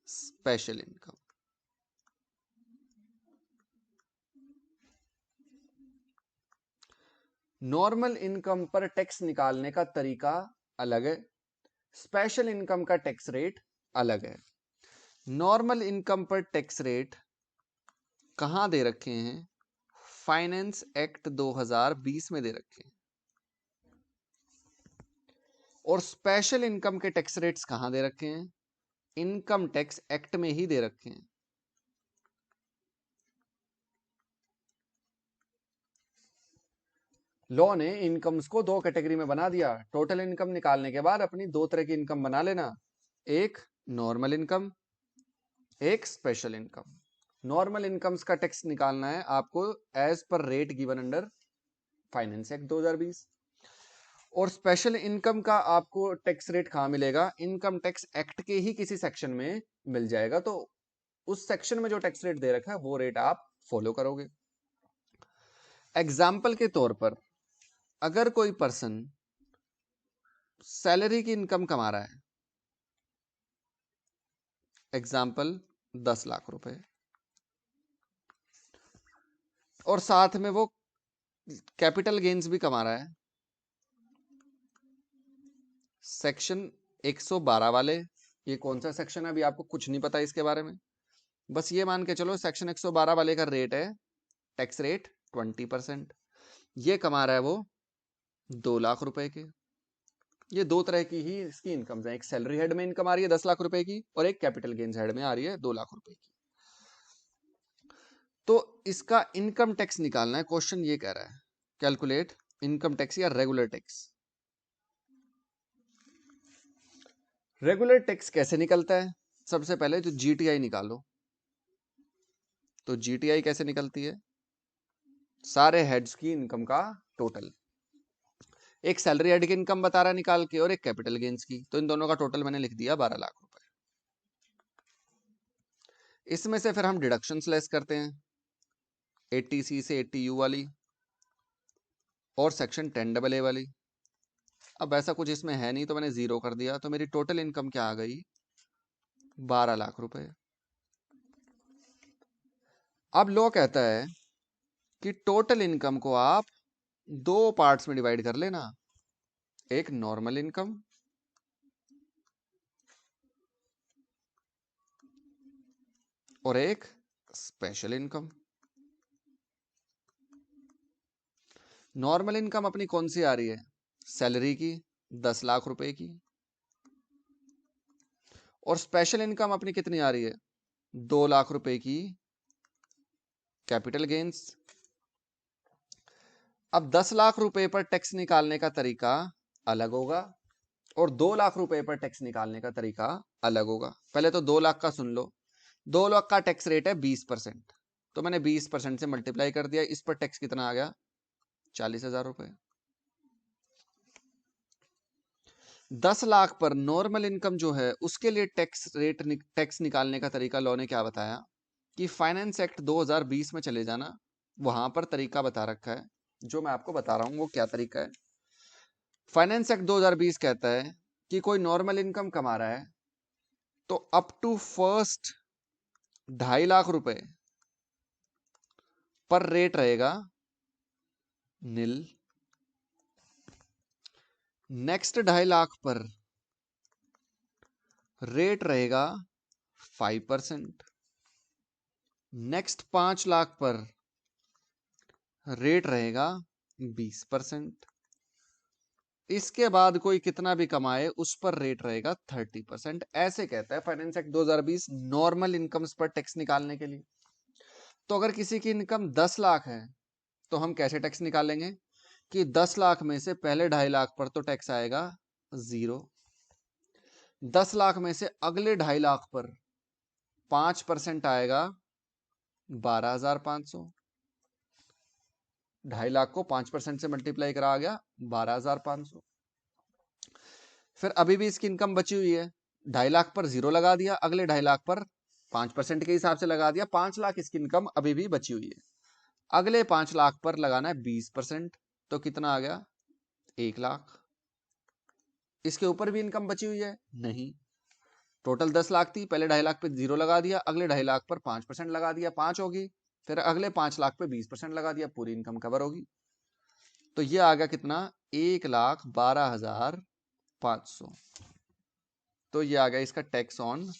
स्पेशल इनकम। नॉर्मल इनकम पर टैक्स निकालने का तरीका अलग है, स्पेशल इनकम का टैक्स रेट अलग है। नॉर्मल इनकम पर टैक्स रेट कहां दे रखे हैं, फाइनेंस एक्ट 2020 में दे रखे हैं। और स्पेशल इनकम के टैक्स रेट्स कहां दे रखे हैं, इनकम टैक्स एक्ट में ही दे रखे हैं। लॉ ने इनकम्स को दो कैटेगरी में बना दिया। टोटल इनकम निकालने के बाद अपनी दो तरह की इनकम बना लेना, एक नॉर्मल इनकम, एक स्पेशल इनकम। नॉर्मल इनकम्स का टैक्स निकालना है आपको as per rate given under finance act 2020। और स्पेशल इनकम का आपको टैक्स रेट कहां मिलेगा, इनकम टैक्स एक्ट के ही किसी सेक्शन में मिल जाएगा। तो उस सेक्शन में जो टैक्स रेट दे रखा है वो रेट आप फॉलो करोगे। एग्जाम्पल के तौर पर अगर कोई पर्सन सैलरी की इनकम कमा रहा है, एग्जाम्पल 10 लाख रुपए, और साथ में वो कैपिटल गेन्स भी कमा रहा है, सेक्शन 112 वाले, ये कौन सा सेक्शन है अभी आपको कुछ नहीं पता इसके बारे में, बस ये मान के चलो सेक्शन 112 वाले का रेट है टैक्स रेट 20%। ये कमा रहा है वो 2 लाख रुपए के। ये दो तरह की ही इसकी इनकम है, एक सैलरी हेड में इनकम आ रही है 10 लाख रुपए की, और एक कैपिटल गेन्स हेड में आ रही है 2 लाख रुपए की। तो इसका इनकम टैक्स निकालना है। क्वेश्चन ये कह रहा है कैलकुलेट इनकम टैक्स या रेगुलर टैक्स। रेगुलर टैक्स कैसे निकलता है, सबसे पहले तो जीटीआई निकालो। तो जीटीआई कैसे निकलती है, सारे हेड्स की इनकम का टोटल, एक सैलरी हेड की इनकम बता रहा निकाल के और एक कैपिटल गेन्स की, तो इन दोनों का टोटल मैंने लिख दिया 12 लाख रुपए। इसमें से फिर हम डिडक्शंस लेस करते हैं, 80C से 80U वाली और सेक्शन 10AA वाली। अब ऐसा कुछ इसमें है नहीं तो मैंने जीरो कर दिया, तो मेरी टोटल इनकम क्या आ गई, 12 लाख रुपए। अब लॉ कहता है कि टोटल इनकम को आप दो पार्ट्स में डिवाइड कर लेना, एक नॉर्मल इनकम और एक स्पेशल इनकम। नॉर्मल इनकम अपनी कौन सी आ रही है, सैलरी की 10 लाख रुपए की, और स्पेशल इनकम अपनी कितनी आ रही है, 2 लाख रुपए की कैपिटल गेन्स। अब 10 लाख रुपए पर टैक्स निकालने का तरीका अलग होगा और 2 लाख रुपए पर टैक्स निकालने का तरीका अलग होगा। पहले तो 2 लाख का सुन लो, 2 लाख का टैक्स रेट है 20%, तो मैंने 20% से मल्टीप्लाई कर दिया, इस पर टैक्स कितना आ गया, 40,000 रुपए। 10 लाख पर नॉर्मल इनकम जो है उसके लिए टैक्स निकालने का तरीका लॉ ने क्या बताया कि फाइनेंस एक्ट 2020 में चले जाना, वहां पर तरीका बता रखा है, जो मैं आपको बता रहा हूं वो क्या तरीका है। फाइनेंस एक्ट 2020 कहता है कि कोई नॉर्मल इनकम कमा रहा है तो अप टू फर्स्ट 2.5 लाख रुपए पर रेट रहेगा नील, नेक्स्ट 2.5 लाख पर रेट रहेगा 5%, नेक्स्ट 5 लाख पर रेट रहेगा 20%, इसके बाद कोई कितना भी कमाए उस पर रेट रहेगा 30%। ऐसे कहता है फाइनेंस एक्ट 2020 नॉर्मल इनकम्स पर टैक्स निकालने के लिए। तो अगर किसी की इनकम 10 लाख है तो हम कैसे टैक्स निकालेंगे कि 10 लाख में से पहले 2.5 लाख पर तो टैक्स आएगा 0, 10 लाख में से अगले 2.5 लाख पर 5% आएगा 12,500, 2.5 लाख को 5% से मल्टीप्लाई करा गया 12,500। फिर अभी भी इसकी इनकम बची हुई है, 2.5 लाख पर 0 लगा दिया, अगले 2.5 लाख पर 5% के हिसाब से लगा दिया, 5 लाख इसकी इनकम अभी भी बची हुई है। अगले 5 लाख पर लगाना है 20%, तो कितना आ गया 1 लाख। इसके ऊपर भी इनकम बची हुई है नहीं, टोटल 10 लाख थी, पहले 2.5 लाख पे 0 लगा दिया, अगले 2.5 लाख पर 5% लगा दिया, 5 होगी, फिर अगले 5 लाख पे 20% लगा दिया, पूरी इनकम कवर होगी। तो ये आ गया कितना 1,12,500। तो ये आ गया इसका tax on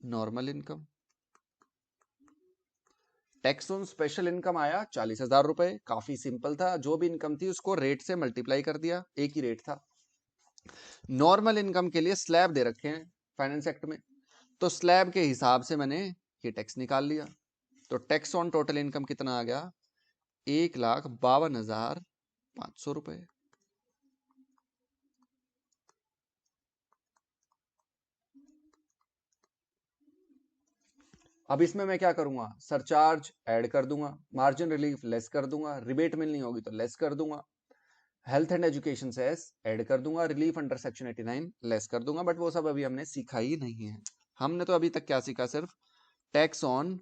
normal income. Tax on special income आया 40,000 रुपए, काफी सिंपल था, जो भी इनकम थी उसको रेट से मल्टीप्लाई कर दिया, एक ही रेट था। नॉर्मल इनकम के लिए स्लैब दे रखे हैं फाइनेंस एक्ट में, तो स्लैब के हिसाब से मैंने ये टैक्स निकाल लिया। तो टैक्स ऑन टोटल इनकम कितना आ गया 1,52,500 रुपए। अब इसमें मैं क्या करूंगा, सरचार्ज ऐड कर दूंगा, मार्जिन रिलीफ लेस कर दूंगा, रिबेट मिलनी होगी तो लेस कर दूंगा, health and education cess add कर दूंगा, रिलीफ अंडर सेक्शन 89 लेस कर दूंगा, बट वो सब अभी हमने सीखा ही नहीं है। हमने तो अभी तक क्या सीखा, सिर्फ टैक्स ऑन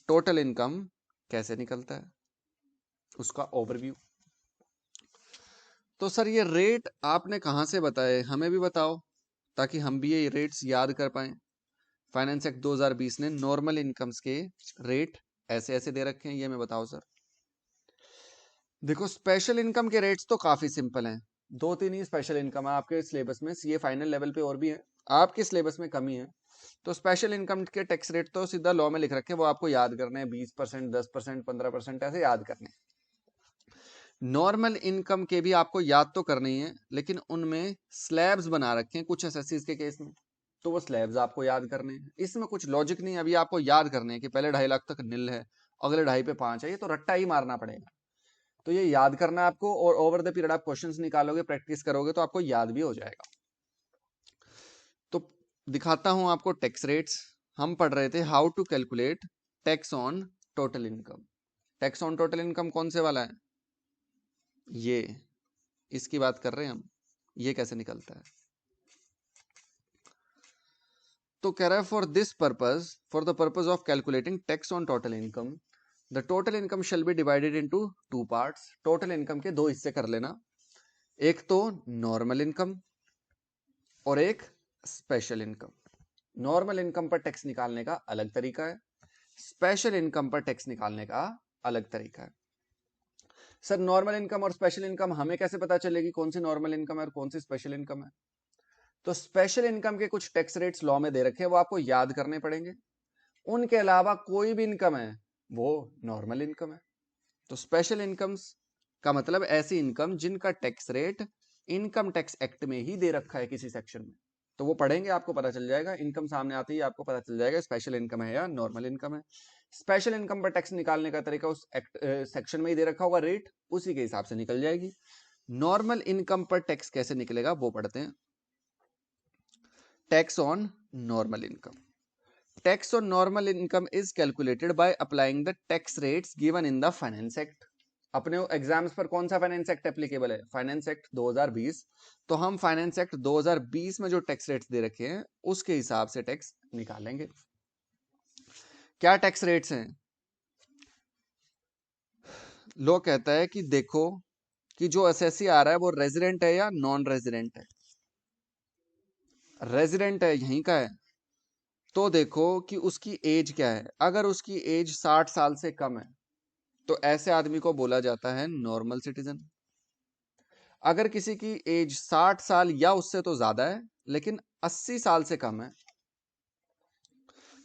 टोटल इनकम कैसे निकलता है उसका ओवरव्यू। तो सर ये रेट आपने कहां से बताए, हमें भी बताओ ताकि हम भी ये रेट्स याद कर पाए। फाइनेंस एक्ट 2020 ने नॉर्मल इनकम्स के रेट ऐसे ऐसे दे रखे हैं, ये मैं बताओ सर। देखो स्पेशल इनकम के रेट्स तो काफी सिंपल हैं, 2-3 ही स्पेशल इनकम है आपके सिलेबस में, सीए फाइनल लेवल पे और भी है, आपके सिलेबस में कमी है। तो स्पेशल इनकम के टैक्स रेट तो सीधा लॉ में लिख रखे हैं, वो आपको याद करने हैं, 20%, 10%, 15% ऐसे याद करने। नॉर्मल इनकम के भी आपको याद तो करनी है, लेकिन उनमें स्लैब्स बना रखे हैं कुछ एसएससीज के केस में, तो वो स्लैब्स आपको याद करने हैं। इसमें कुछ लॉजिक नहीं, अभी आपको याद करने हैं कि पहले 2.5 लाख तक निल है, अगले 2.5 पे 5 है, ये तो रट्टा ही मारना पड़ेगा। तो ये याद करना है आपको, और ओवर द पीरियड आप क्वेश्चंस निकालोगे, प्रैक्टिस करोगे तो आपको याद भी हो जाएगा। तो दिखाता हूं आपको टैक्स रेट्स। हम पढ़ रहे थे how to calculate tax on total income. Tax on total income कौन से वाला है, ये इसकी बात कर रहे हैं हम, ये कैसे निकलता है। तो कह रहा है for this purpose, for the purpose of calculating tax on total income, the total income shall be divided into 2 parts. Total income के 2 हिस्से कर लेना, एक तो नॉर्मल इनकम और एक स्पेशल इनकम। नॉर्मल इनकम पर टैक्स निकालने का अलग तरीका है, स्पेशल इनकम पर टैक्स निकालने का अलग तरीका है। सर नॉर्मल इनकम और स्पेशल इनकम हमें कैसे पता चलेगी कौन सी नॉर्मल इनकम है और कौन सी स्पेशल इनकम है। तो स्पेशल इनकम के कुछ टैक्स रेट्स लॉ में दे रखे हैं, वो आपको याद करने पड़ेंगे। उनके अलावा कोई भी इनकम है वो नॉर्मल इनकम है। तो स्पेशल इनकम्स का मतलब ऐसी इनकम जिनका tax rate income tax act में ही दे रखा है किसी सेक्शन में, तो वो पढ़ेंगे आपको पता चल जाएगा, इनकम सामने आते ही आपको पता चल जाएगा स्पेशल इनकम है या नॉर्मल इनकम है। स्पेशल इनकम पर टैक्स निकालने का तरीका उस सेक्शन में ही दे रखा होगा रेट, उसी के हिसाब से निकल जाएगी। नॉर्मल इनकम पर टैक्स कैसे निकलेगा वो पढ़ते हैं। Tax on normal income, tax on normal income is calculated by applying the tax rates given in the finance act. अपने एग्जाम्स पर कौन सा फाइनेंस एक्ट एप्लीकेबल है, फाइनेंस एक्ट 2020। तो हम फाइनेंस एक्ट 2020 में जो टैक्स रेट्स दे रखे हैं उसके हिसाब से टैक्स निकालेंगे। क्या टैक्स रेट्स हैं, लोग कहता है कि देखो कि जो एसएससी आ रहा है वो रेजिडेंट है या नॉन रेजिडेंट है। रेजिडेंट है यहीं का है, तो देखो कि उसकी एज क्या है, अगर उसकी एज 60 साल से कम है तो ऐसे आदमी को बोला जाता है नॉर्मल सिटीजन। अगर किसी की एज 60 साल या उससे तो ज्यादा है लेकिन 80 साल से कम है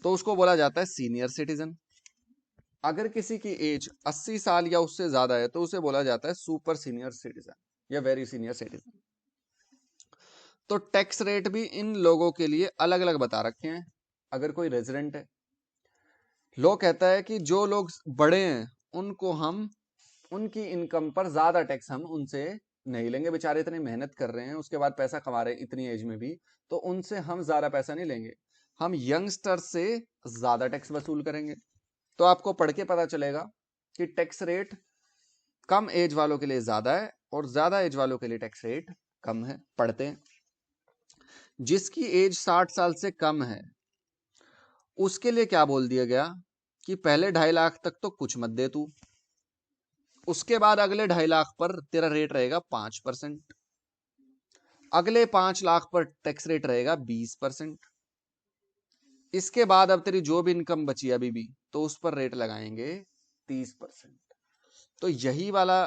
तो उसको बोला जाता है सीनियर सिटीजन। अगर किसी की एज 80 साल या उससे ज्यादा है तो उसे बोला जाता है सुपर सीनियर सिटीजन या वेरी सीनियर सिटीजन। तो टैक्स रेट भी इन लोगों के लिए अलग अलग बता रखे हैं। अगर कोई रेजिडेंट है, लोग कहता है कि जो लोग बड़े हैं उनको हम उनकी इनकम पर ज्यादा टैक्स हम उनसे नहीं लेंगे। बेचारे इतनी मेहनत कर रहे हैं, उसके बाद पैसा कमा रहे हैं इतनी एज में भी, तो उनसे हम ज्यादा पैसा नहीं लेंगे, हम यंगस्टर से ज्यादा टैक्स वसूल करेंगे। तो आपको पढ़ के पता चलेगा कि टैक्स रेट कम एज वालों के लिए ज्यादा है और ज्यादा एज वालों के लिए टैक्स रेट कम है। पढ़ते हैं। जिसकी एज 60 साल से कम है उसके लिए क्या बोल दिया गया कि पहले 2.5 लाख तक तो कुछ मत दे तू, उसके बाद अगले 2.5 लाख पर तेरा रेट रहेगा 5%, अगले 5 लाख पर टैक्स रेट रहेगा 20%, इसके बाद अब तेरी जो भी इनकम बची अभी भी तो उस पर रेट लगाएंगे 30%। तो यही वाला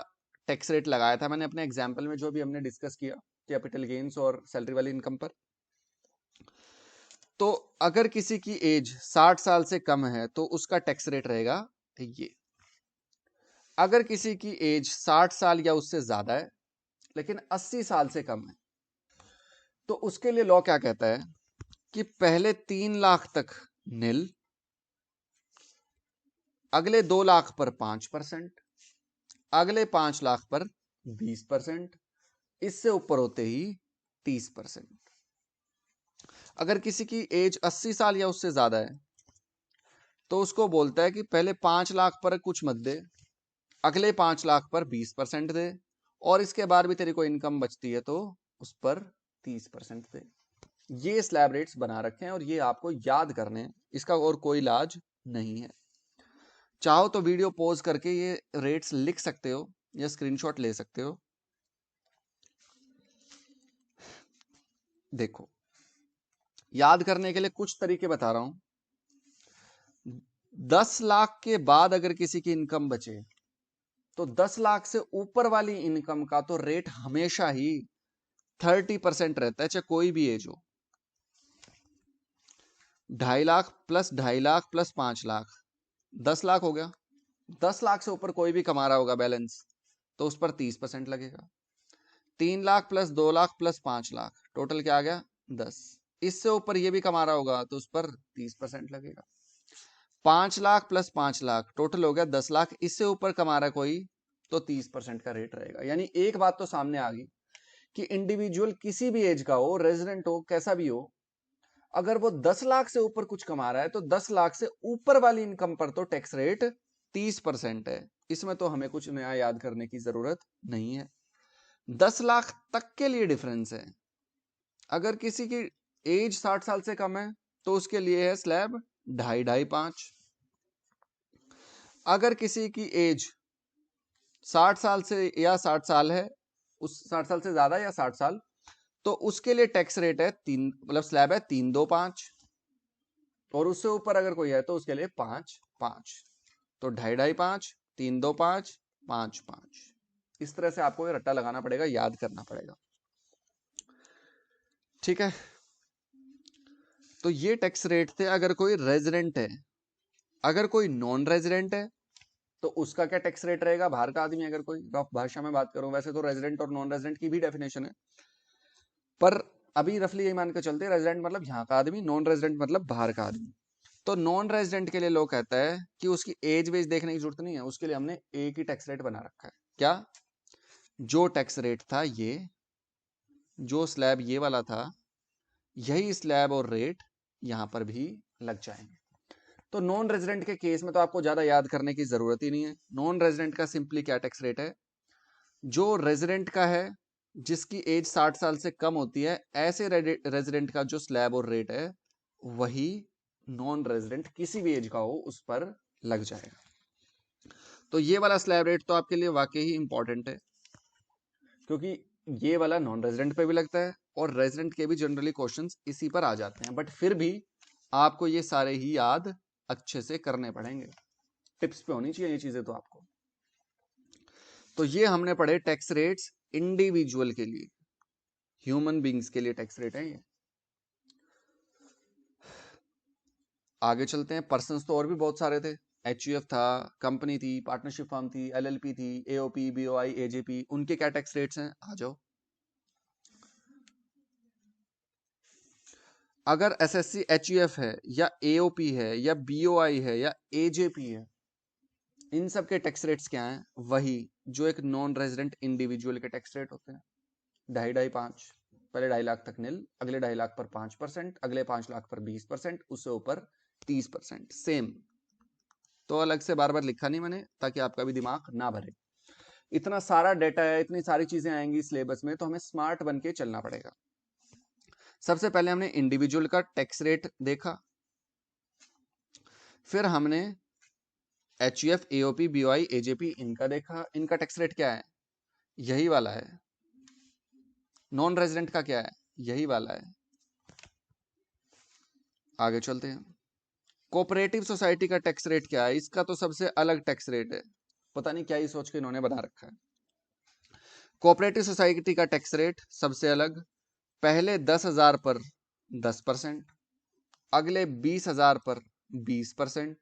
टैक्स रेट लगाया था मैंने अपने एग्जाम्पल में, जो भी हमने डिस्कस किया कैपिटल गेन्स और सैलरी वाली इनकम पर। तो अगर किसी की एज 60 साल से कम है तो उसका टैक्स रेट रहेगा ये। अगर किसी की एज 60 साल या उससे ज्यादा है लेकिन 80 साल से कम है तो उसके लिए लॉ क्या कहता है कि पहले 3 लाख तक निल, अगले 2 लाख पर 5%, अगले 5 लाख पर 20%, इससे ऊपर होते ही 30%। अगर किसी की एज 80 साल या उससे ज्यादा है तो उसको बोलता है कि पहले 5 लाख पर कुछ मत दे, अगले 5 लाख पर 20% दे, और इसके बाद भी तेरी कोई इनकम बचती है तो उस पर 30% दे। ये स्लैब रेट्स बना रखे हैं और ये आपको याद करने हैं, इसका और कोई इलाज नहीं है। चाहो तो वीडियो पॉज करके ये रेट्स लिख सकते हो या स्क्रीनशॉट ले सकते हो। देखो, याद करने के लिए कुछ तरीके बता रहा हूं। 10 लाख के बाद अगर किसी की इनकम बचे तो 10 लाख से ऊपर वाली इनकम का तो रेट हमेशा ही 30% रहता है, चाहे कोई भी एज हो। 2.5 लाख प्लस 2.5 लाख प्लस 5 लाख 10 लाख हो गया। 10 लाख से ऊपर कोई भी कमा रहा होगा बैलेंस तो उस पर 30% लगेगा। 3 lakh plus 2 lakh plus 5 lakh total क्या आ गया 10। इससे ऊपर ये भी कमा रहा होगा तो उस पर 30% लगेगा। 5 लाख प्लस 5 लाख टोटल हो गया 10 लाख, इससे ऊपर कमा रहा है कोई तो 30% का रेट रहेगा। यानी एक बात तो सामने आ गई कि इंडिविजुअल किसी भी एज का हो, रेजिडेंट हो, कैसा भी हो, अगर वो 10 लाख से ऊपर कुछ कमा रहा है तो 10 लाख से ऊपर वाली इनकम पर तो टैक्स रेट 30% है। इसमें तो हमें कुछ नया याद करने की जरूरत नहीं है। 10 लाख तक के लिए डिफरेंस है। अगर किसी की एज 60 साल से कम है तो उसके लिए है स्लैब 2.5-2.5-5। अगर किसी की एज 60 साल से या 60 साल है, उस 60 साल से ज्यादा या 60 साल, तो उसके लिए टैक्स रेट है 3, मतलब स्लैब है 3-2-5, और उससे ऊपर अगर कोई है तो उसके लिए 5-5। तो 2.5-2.5-5, 3-2-5, 5-5। इस तरह से आपको ये रट्टा लगाना पड़ेगा, याद करना पड़ेगा। ठीक है, तो ये टैक्स रेट थे अगर कोई रेजिडेंट है। अगर कोई नॉन रेजिडेंट है तो उसका क्या टैक्स रेट रहेगा, बाहर का आदमी अगर कोई, रफ भाषा में बात करूं, वैसे तो रेजिडेंट और नॉन रेजिडेंट की भी डेफिनेशन है, पर अभी रफली यही मान के चलते हैं, रेजिडेंट मतलब यहाँ का आदमी, नॉन रेजिडेंट मतलब बाहर का आदमी। तो नॉन रेजिडेंट के लिए लोग कहता है कि उसकी एज वेज देखने की जरूरत नहीं है, उसके लिए हमने एक ही टैक्स रेट बना रखा है। क्या? जो टैक्स रेट था ये, जो स्लैब ये वाला था, यही स्लैब और रेट यहां पर भी लग जाएंगे। तो नॉन रेजिडेंट के केस में तो आपको ज्यादा याद करने की जरूरत ही नहीं है। नॉन रेजिडेंट का सिंपली क्या टैक्स रेट है, जो रेजिडेंट का है जिसकी एज 60 साल से कम होती है, ऐसे रेजिडेंट का जो स्लैब और रेट है वही नॉन रेजिडेंट किसी भी एज का हो उस पर लग जाएगा। तो ये वाला स्लैब रेट तो आपके लिए वाकई ही इंपॉर्टेंट है, क्योंकि ये वाला नॉन रेजिडेंट पे भी लगता है और रेजिडेंट के भी जनरली क्वेश्चंस इसी पर आ जाते हैं, बट फिर भी आपको ये सारे ही याद अच्छे से करने पड़ेंगे। टिप्स पे होनी चाहिए ये चीजें तो आपको। तो ये हमने पढ़े टैक्स रेट्स इंडिविजुअल के लिए, ह्यूमन बींग्स के लिए टैक्स रेट है ये। आगे चलते हैं। पर्सन्स तो और भी बहुत सारे थे, एचयूएफ था, कंपनी थी, पार्टनरशिप फर्म थी, एलएलपी थी, एओपी, बीओआई, एजेपी, उनके क्या टैक्स रेट्स हैं, आ जाओ। अगर एसएससी एचयूएफ है या एओपी है या बीओआई है या एजेपी है इन सब के टैक्स रेट्स क्या हैं? वही जो एक नॉन रेजिडेंट इंडिविजुअल के टैक्स रेट होते हैं, 2.5 पहले 2.5 लाख तक निल, अगले 2.5 लाख पर 5%, अगले 5 लाख पर 20%, उससे ऊपर 30%, सेम। तो अलग से बार बार लिखा नहीं मैंने, ताकि आपका भी दिमाग ना भरे। इतना सारा डेटा है, इतनी सारी चीजें आएंगी सिलेबस में, तो हमें स्मार्ट बन के चलना पड़ेगा। सबसे पहले हमने इंडिविजुअल का टैक्स रेट देखा, फिर हमने HUF, AOP, BOI, AJP इनका देखा। इनका टैक्स रेट क्या है? यही वाला है। नॉन रेजिडेंट का क्या है? यही वाला है। आगे चलते हैं। कोऑपरेटिव सोसाइटी का टैक्स रेट क्या है? इसका तो सबसे अलग टैक्स रेट है, पता नहीं क्या ही सोच के इन्होंने बना रखा है। कोऑपरेटिव सोसाइटी का टैक्स रेट सबसे अलग, पहले 10,000 पर 10%, अगले 20,000 पर 20%,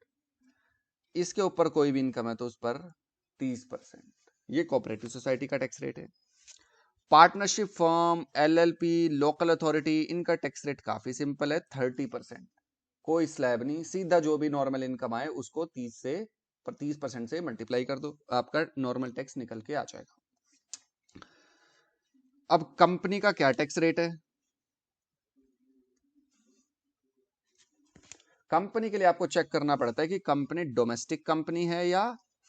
इसके ऊपर कोई भी इनकम है तो उस पर 30%। ये कोऑपरेटिव सोसाइटी का टैक्स रेट है। Partnership firm, LLP, local authority, इनका टैक्स रेट काफी सिंपल है, 30%। कोई स्लैब नहीं, सीधा जो भी नॉर्मल इनकम आए उसको 30% से मल्टीप्लाई कर दो, आपका नॉर्मल टैक्स निकल के आ जाएगा। अब कंपनी का क्या टैक्स रेट है? कंपनी के लिए आपको चेक करना पड़ता है कि कंपनी डोमेस्टिक कंपनी है या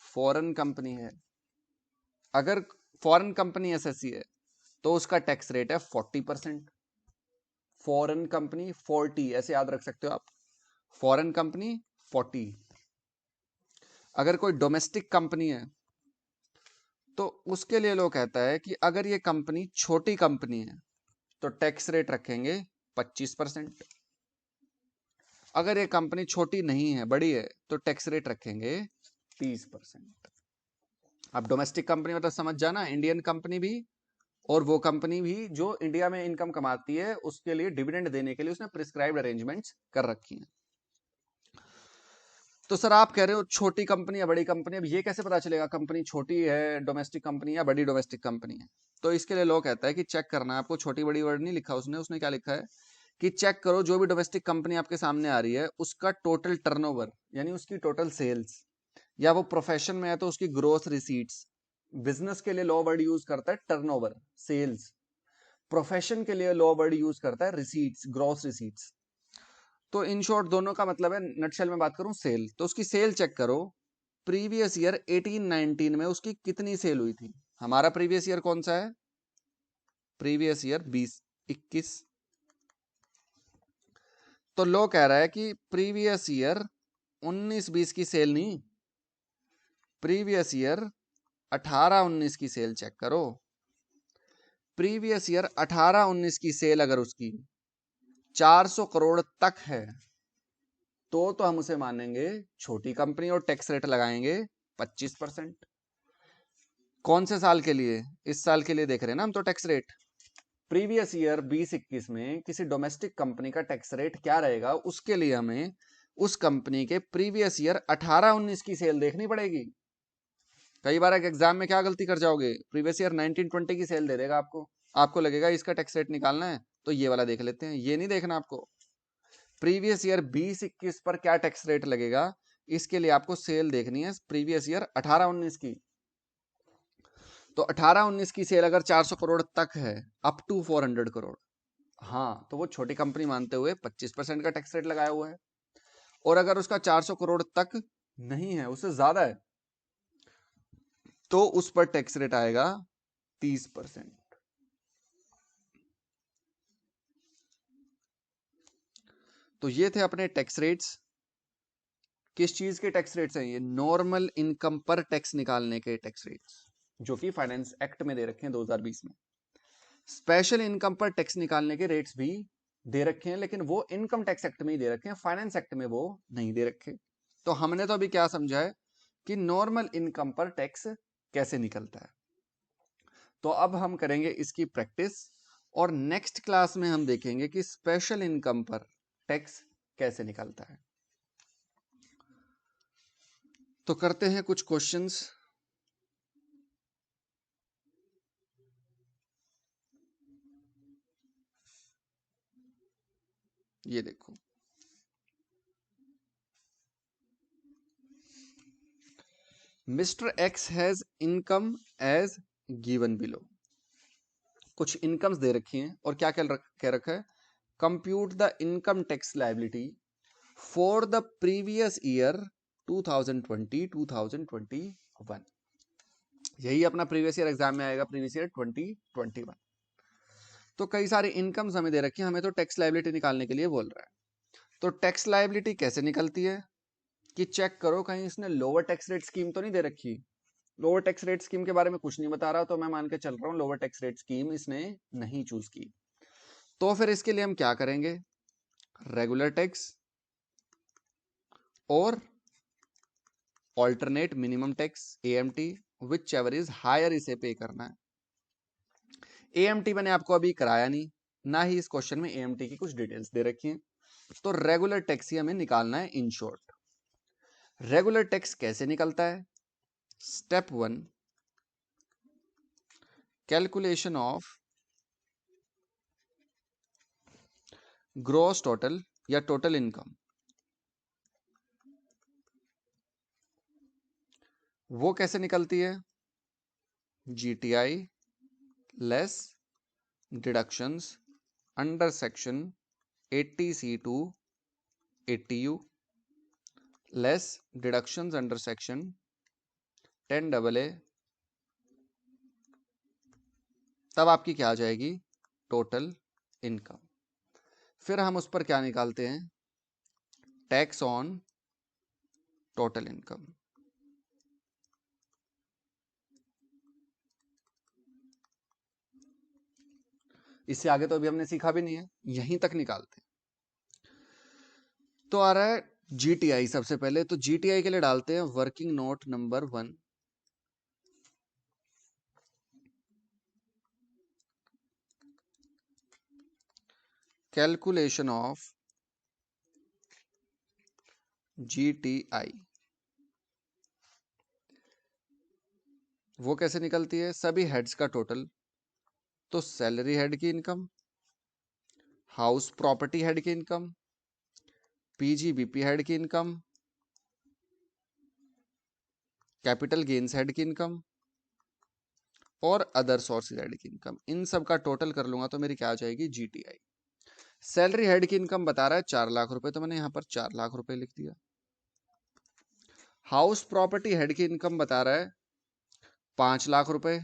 फॉरेन कंपनी है। अगर फॉरेन कंपनी SSC है तो उसका टैक्स रेट है 40%। फॉरेन कंपनी 40 ऐसे याद रख सकते हो आप, फॉरेन कंपनी 40। अगर कोई डोमेस्टिक कंपनी है तो उसके लिए लोग कहता है कि अगर ये कंपनी छोटी कंपनी है तो टैक्स रेट रखेंगे 25%। अगर ये कंपनी छोटी नहीं है, बड़ी है, तो टैक्स रेट रखेंगे 30%। अब डोमेस्टिक कंपनी मतलब समझ जाना, इंडियन कंपनी भी, और वो कंपनी भी जो इंडिया में इनकम कमाती है, उसके लिए डिविडेंड देने के लिए उसने प्रिस्क्राइब्ड अरेंजमेंट्स कर रखी हैं। तो सर आप कह रहे हो छोटी कंपनी या बड़ी कंपनी, अब ये कैसे पता चलेगा कंपनी छोटी है डोमेस्टिक कंपनी या बड़ी डोमेस्टिक कंपनी है? तो इसके लिए लोग कहता है कि चेक करना है आपको, छोटी बड़ी वर्ड नहीं लिखा उसने क्या लिखा है कि चेक करो जो भी डोमेस्टिक कंपनी आपके सामने आ रही है उसका टोटल टर्नओवर, यानी उसकी टोटल सेल्स, या वो प्रोफेशन में है तो उसकी ग्रोथ रिसीट्स। बिजनेस के लिए लॉ वर्ड यूज करता है टर्नओवर, सेल्स। प्रोफेशन के लिए लॉ वर्ड यूज करता है रिसीट्स, ग्रॉस रिसीट्स। तो इन शॉर्ट दोनों का मतलब है, नटशेल में बात करूं सेल, तो उसकी सेल चेक करो, प्रीवियस ईयर 18-19 में उसकी कितनी सेल हुई थी। हमारा प्रीवियस ईयर कौन सा है? Previous year 20-21। तो लो कह रहा है कि प्रीवियस ईयर 19-20 की सेल नहीं, प्रीवियस ईयर 18-19 की सेल चेक करो। प्रीवियस ईयर 18-19 की सेल अगर उसकी 400 करोड़ तक है तो हम उसे मानेंगे छोटी कंपनी और टैक्स रेट लगाएंगे 25%। कौन से साल के लिए? इस साल के लिए देख रहे हैं ना हम तो टैक्स रेट। प्रीवियस ईयर 20-21 में किसी डोमेस्टिक कंपनी का टैक्स रेट क्या रहेगा, उसके लिए हमें उस कंपनी के प्रीवियस ईयर 18-19 की सेल देखनी पड़ेगी। कई बार एक एग्जाम में क्या गलती कर जाओगे, प्रीवियस ईयर 19-20 की सेल दे देगा आपको लगेगा इसका टैक्स रेट निकालना है तो ये वाला देख लेते हैं। ये नहीं देखना आपको, प्रीवियस ईयर 20-21 पर क्या टैक्स रेट लगेगा, इसके लिए आपको सेल देखनी है प्रीवियस ईयर 18-19 की। तो 18-19 की सेल अगर 400 करोड़ तक है, अप टू 400 करोड़, हाँ, तो वो छोटी कंपनी मानते हुए 25% का टैक्स रेट लगाया हुआ है। और अगर उसका 400 करोड़ तक नहीं है, उससे ज्यादा है, तो उस पर टैक्स रेट आएगा 30%। तो ये थे अपने टैक्स रेट्स। किस चीज के टैक्स रेट्स हैं ये? नॉर्मल इनकम पर टैक्स निकालने के टैक्स रेट्स, जो कि फाइनेंस एक्ट में दे रखे हैं 2020 में। स्पेशल इनकम पर टैक्स निकालने के रेट्स भी दे रखे हैं, लेकिन वो इनकम टैक्स एक्ट में ही दे रखे हैं, फाइनेंस एक्ट में वो नहीं दे रखे। तो हमने तो अभी क्या समझा है कि नॉर्मल इनकम पर टैक्स कैसे निकलता है। तो अब हम करेंगे इसकी प्रैक्टिस, और नेक्स्ट क्लास में हम देखेंगे कि स्पेशल इनकम पर टैक्स कैसे निकलता है। तो करते हैं कुछ क्वेश्चंस। ये देखो, mister X has income as given below. कुछ इनकम्स दे रखी हैं और क्या कह रखा है, compute the income tax liability for the previous year 2020-2021। यही अपना प्रीवियस ईयर एग्जाम में आएगा, प्रीवियस ईयर 2021। तो कई सारी इनकम्स हमें दे रखी हैं, हमें तो टैक्स लायबिलिटी निकालने के लिए बोल रहा है। तो टैक्स लायबिलिटी कैसे निकलती है कि चेक करो कहीं इसने लोअर टैक्स रेट स्कीम तो नहीं दे रखी। लोअर टैक्स रेट स्कीम के बारे में कुछ नहीं बता रहा, तो मैं मान के चल रहा हूं लोअर टैक्स रेट स्कीम इसने नहीं चूज की। तो फिर इसके लिए हम क्या करेंगे, रेगुलर टैक्स और alternate minimum tax AMT, whichever is higher, इसे पे करना है। एएमटी मैंने आपको अभी कराया नहीं, ना ही इस क्वेश्चन में एएमटी की कुछ डिटेल्स दे रखी हैं। तो रेगुलर टैक्स ही हमें निकालना है। इन शॉर्ट, रेगुलर टैक्स कैसे निकलता है, step 1, calculation of gross total या टोटल इनकम। वो कैसे निकलती है, GTI less deductions under section 80C2 80U less deductions under section 10AA, तब आपकी क्या आ जाएगी, टोटल इनकम। फिर हम उस पर क्या निकालते हैं, टैक्स ऑन टोटल इनकम। इससे आगे तो अभी हमने सीखा भी नहीं है, यहीं तक निकालते हैं। तो आ रहा है जीटीआई सबसे पहले, तो जीटीआई के लिए डालते हैं working note number 1, calculation of GTI. वो कैसे निकलती है, सभी हेड्स का टोटल, तो सैलरी हेड की इनकम, हाउस प्रॉपर्टी हेड की इनकम, पीजीबीपी हेड की इनकम, कैपिटल गेन्स हेड की इनकम और अदर सोर्सेज हेड की इनकम। इन सब का टोटल कर लूंगा तो मेरी क्या आ जाएगी, जीटीआई। सैलरी हेड की इनकम बता रहा है 4 लाख रुपए, तो मैंने यहां पर 4 लाख रुपए लिख दिया। हाउस प्रॉपर्टी हेड की इनकम बता रहा है 5 लाख रुपए,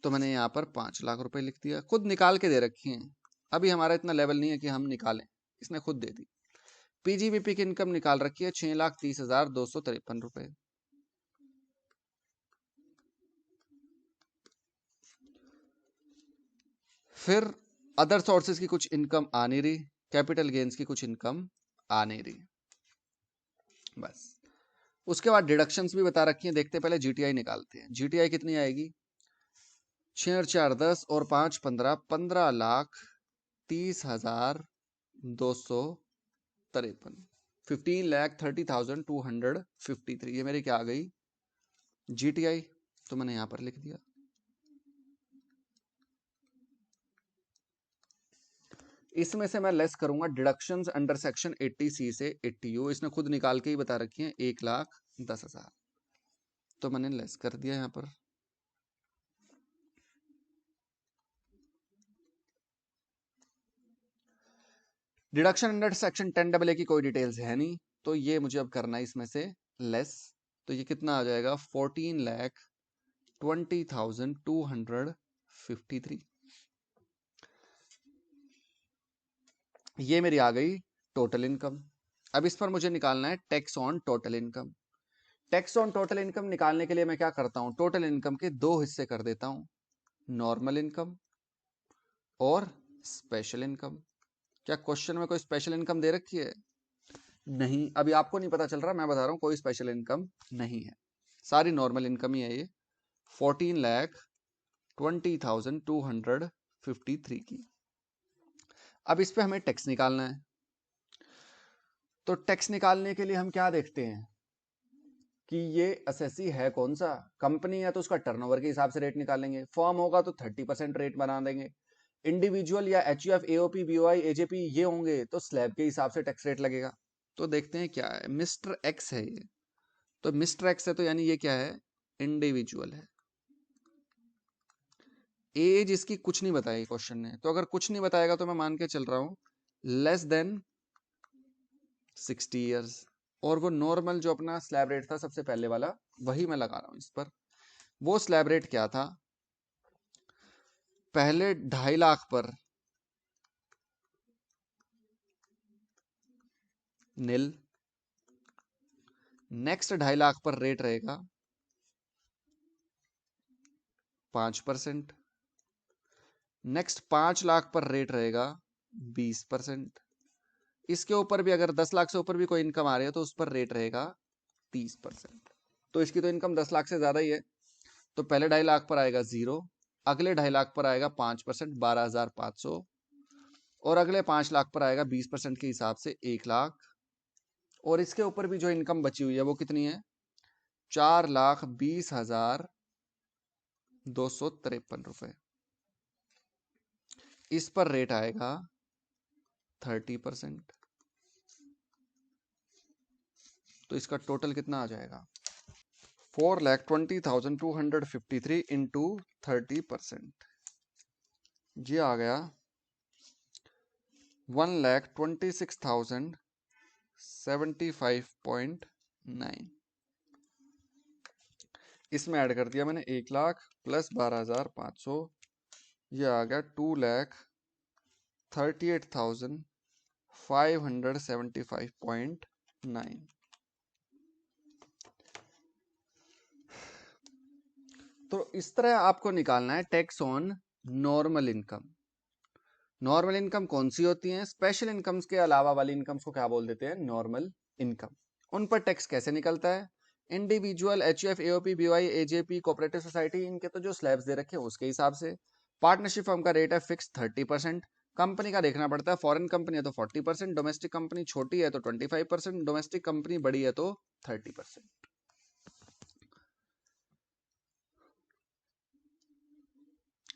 तो मैंने यहां पर 5 लाख रुपए लिख दिया। खुद निकाल के दे रखी हैं, अभी हमारा इतना लेवल नहीं है कि हम निकालें, इसने खुद दे दी। पीजीबीपी की इनकम निकाल रखी है 6,30,253 रुपए। फिर अदर सोर्सेज की कुछ इनकम आ नहीं रही, कैपिटल गेन्स की कुछ इनकम आ नहीं रही, बस। उसके बाद डिडक्शंस भी बता रखी हैं, देखते पहले जीटीआई निकालते हैं। जीटीआई कितनी आएगी, 6 और 4 10 और 5 15, 15,30,253, 15,30,253, ये मेरी क्या आ गई, जीटीआई। तो मैंने यहां पर लिख दिया। इसमें से मैं लेस करूंगा डिडक्शंस अंडर सेक्शन 80C से 80U, इसने खुद निकाल के ही बता रखी है 1,10,000, तो मैंने लेस कर दिया यहां पर। डिडक्शन अंडर सेक्शन 10AA की कोई डिटेल्स है नहीं, तो ये मुझे अब करना है इसमें से लेस। तो ये कितना आ जाएगा, 14,20,253। ये मेरी आ गई टोटल इनकम। अब इस पर मुझे निकालना है tax on total income. Tax on total income निकालने के लिए मैं क्या करता हूं, टोटल इनकम के 2 हिस्से कर देता हूं, नॉर्मल इनकम और स्पेशल इनकम। क्या क्वेश्चन में कोई स्पेशल इनकम दे रखी है, नहीं, अभी आपको नहीं पता चल रहा, मैं बता रहा हूं कोई स्पेशल इनकम नहीं है, सारी नॉर्मल इनकम ही है ये। 14,20,253 की। अब इस पे हमें टैक्स निकालना है, तो टैक्स निकालने के लिए हम क्या देखते हैं कि ये एसएससी है कौन सा, कंपनी है तो उसका टर्नओवर के हिसाब से रेट निकालेंगे, फर्म होगा तो 30% रेट बना देंगे, इंडिविजुअल या एचयूएफ एओपी बीओआई एजेपी ये होंगे तो स्लैब के हिसाब से टैक्स रेट लगेगा। तो देखते हैं क्या है, मिस्टर एक्स है ये, तो मिसट्रैक्स है, तो यानी ये क्या है, इंडिविजुअल है। एज इसकी कुछ नहीं बताई क्वेश्चन ने, तो अगर कुछ नहीं बताएगा तो मैं मान के चल रहा हूं लेस देन 60 इयर्स। और वो नॉर्मल जो अपना स्लैब रेट था सबसे पहले वाला, वही मैं लगा रहा हूं इस पर। वो स्लैब रेट क्या था, पहले 2.5 लाख पर नील, नेक्स्ट 2.5 लाख पर रेट रहेगा 5%, नेक्स्ट 5 लाख पर रेट रहेगा 20%, इसके ऊपर भी अगर 10 लाख से ऊपर भी कोई इनकम आ रही है तो उस पर रेट रहेगा 30%। तो इसकी तो इनकम 10 लाख से ज्यादा ही है, तो पहले 2.5 लाख पर आएगा 0, अगले 2.5 लाख पर आएगा 5%, 12,500, और अगले 5 लाख पर आएगा 20% के हिसाब से 1 लाख, और इसके ऊपर भी जो इनकम बची हुई है वो कितनी है, 4,20,253 रुपए। इस पर रेट आएगा 30%। तो इसका टोटल कितना आ जाएगा, 4,20,253 इंटू 30%, ये आ गया 1,26,075.9। इसमें ऐड कर दिया मैंने 1 लाख प्लस 12,500, ये आ गया 2,38,575.9। तो इस तरह आपको निकालना है tax on normal income. Normal income कौन सी होती है, स्पेशल इनकम्स के अलावा वाली इनकम्स को क्या बोल देते हैं, नॉर्मल इनकम। उन पर टैक्स कैसे निकलता है, individual, HUF, AOP, BY, AJP, cooperative society, इनके तो जो स्लैब्स दे रखे हैं उसके हिसाब से। पार्टनरशिप फर्म का रेट है फिक्स 30%। कंपनी का देखना पड़ता है, फॉरेन कंपनी है तो 40%, डोमेस्टिक कंपनी छोटी है तो 25%, डोमेस्टिक कंपनी बड़ी है तो 30%।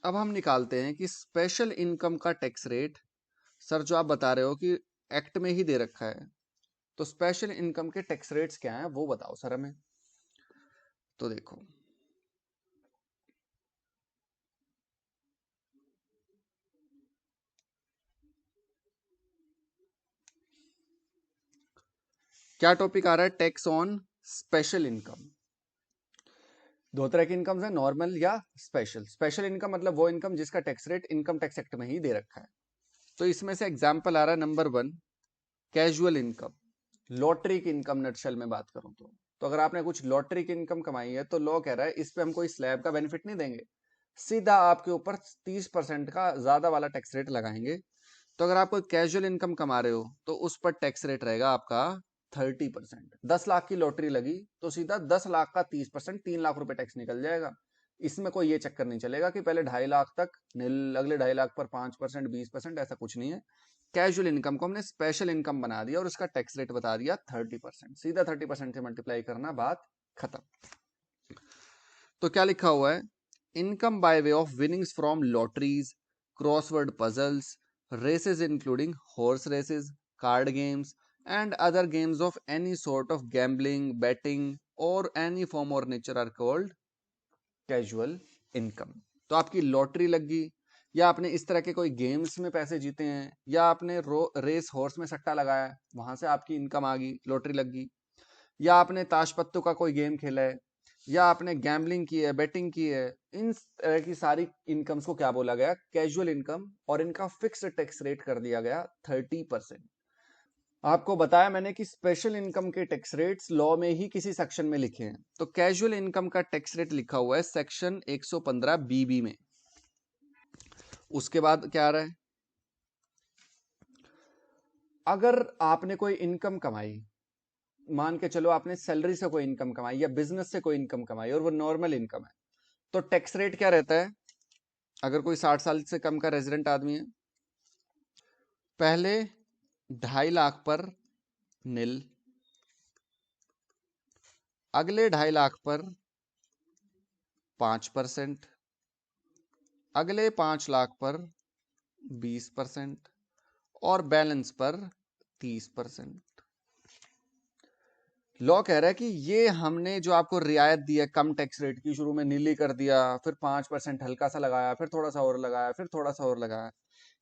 अब हम निकालते हैं कि स्पेशल इनकम का टैक्स रेट। सर जो आप बता रहे हो कि एक्ट में ही दे रखा है, तो स्पेशल इनकम के टैक्स रेट्स क्या हैं वो बताओ सर हमें। तो देखो, क्या टॉपिक आ रहा है, टैक्स ऑन स्पेशल इनकम। दो तरह की इनकम है, नॉर्मल या स्पेशल। स्पेशल इनकम मतलब वो इनकम जिसका tax rate income tax act में ही दे रखा है। तो इसमें से एग्जाम्पल आ रहा है नंबर 1, कैजुअल इनकम, लॉटरी की इनकम। नटशेल में बात करूं तो अगर आपने कुछ लॉटरी की इनकम कमाई है तो लॉ कह रहा है इस पे हम कोई स्लैब का बेनिफिट नहीं देंगे, सीधा आपके ऊपर 30% का ज्यादा वाला टैक्स रेट लगाएंगे। तो अगर आप कोई कैजुअल इनकम कमा रहे हो तो उस पर टैक्स रेट रहेगा आपका 30%। 10 लाख की लॉटरी लगी तो सीधा 10 लाख का 30%, 3 लाख रुपए टैक्स निकल जाएगा। इसमें कोई ये चक्कर नहीं चलेगा कि पहले 2.5 लाख तक नील, अगले 2.5 लाख पर 5%, 20%, ऐसा कुछ नहीं है। कैजुअल इनकम को हमने स्पेशल इनकम बना दिया और उसका टैक्स रेट बता दिया 30%। सीधा 30% से मल्टीप्लाई करना, बात खत्म। तो क्या लिखा हुआ है, income by way of winnings from lotteries, crossword puzzles, races including horse races, card games, and other games of any sort of gambling, betting, or any form or nature are called casual income। तो आपकी लॉटरी लग गई, या आपने इस तरह के कोई गेम्स में पैसे जीते हैं, या आपने रेस हॉर्स में सट्टा लगाया, वहां से आपकी इनकम आ गई, लॉटरी लग गई, या आपने ताश पत्तों का कोई गेम खेला है, या आपने गैम्बलिंग की है, बेटिंग की है, इन तरह की सारी इनकम्स को क्या बोला गया, कैजुअल इनकम, और इनका फिक्स्ड टैक्स रेट कर दिया गया 30%। आपको बताया मैंने कि स्पेशल इनकम के टैक्स रेट्स लॉ में ही किसी सेक्शन में लिखे हैं। तो कैजुअल इनकम का टैक्स रेट लिखा हुआ है सेक्शन 115 बीबी में। उसके बाद क्या आ रहा है, अगर आपने कोई इनकम कमाई, मान के चलो आपने सैलरी से कोई इनकम कमाई या बिजनेस से कोई इनकम कमाई और वो नॉर्मल इनकम है, तो टैक्स रेट क्या रहता है। अगर कोई 60 साल से कम का रेजिडेंट आदमी है, पहले 2.5 लाख पर नील, अगले 2.5 लाख पर 5%, अगले 5 लाख पर 20%, और बैलेंस पर 30%। लॉ कह रहा है कि ये हमने जो आपको रियायत दी है कम टैक्स रेट की, शुरू में नीली कर दिया, फिर 5% हल्का सा लगाया, फिर थोड़ा सा और लगाया, फिर थोड़ा सा और लगाया।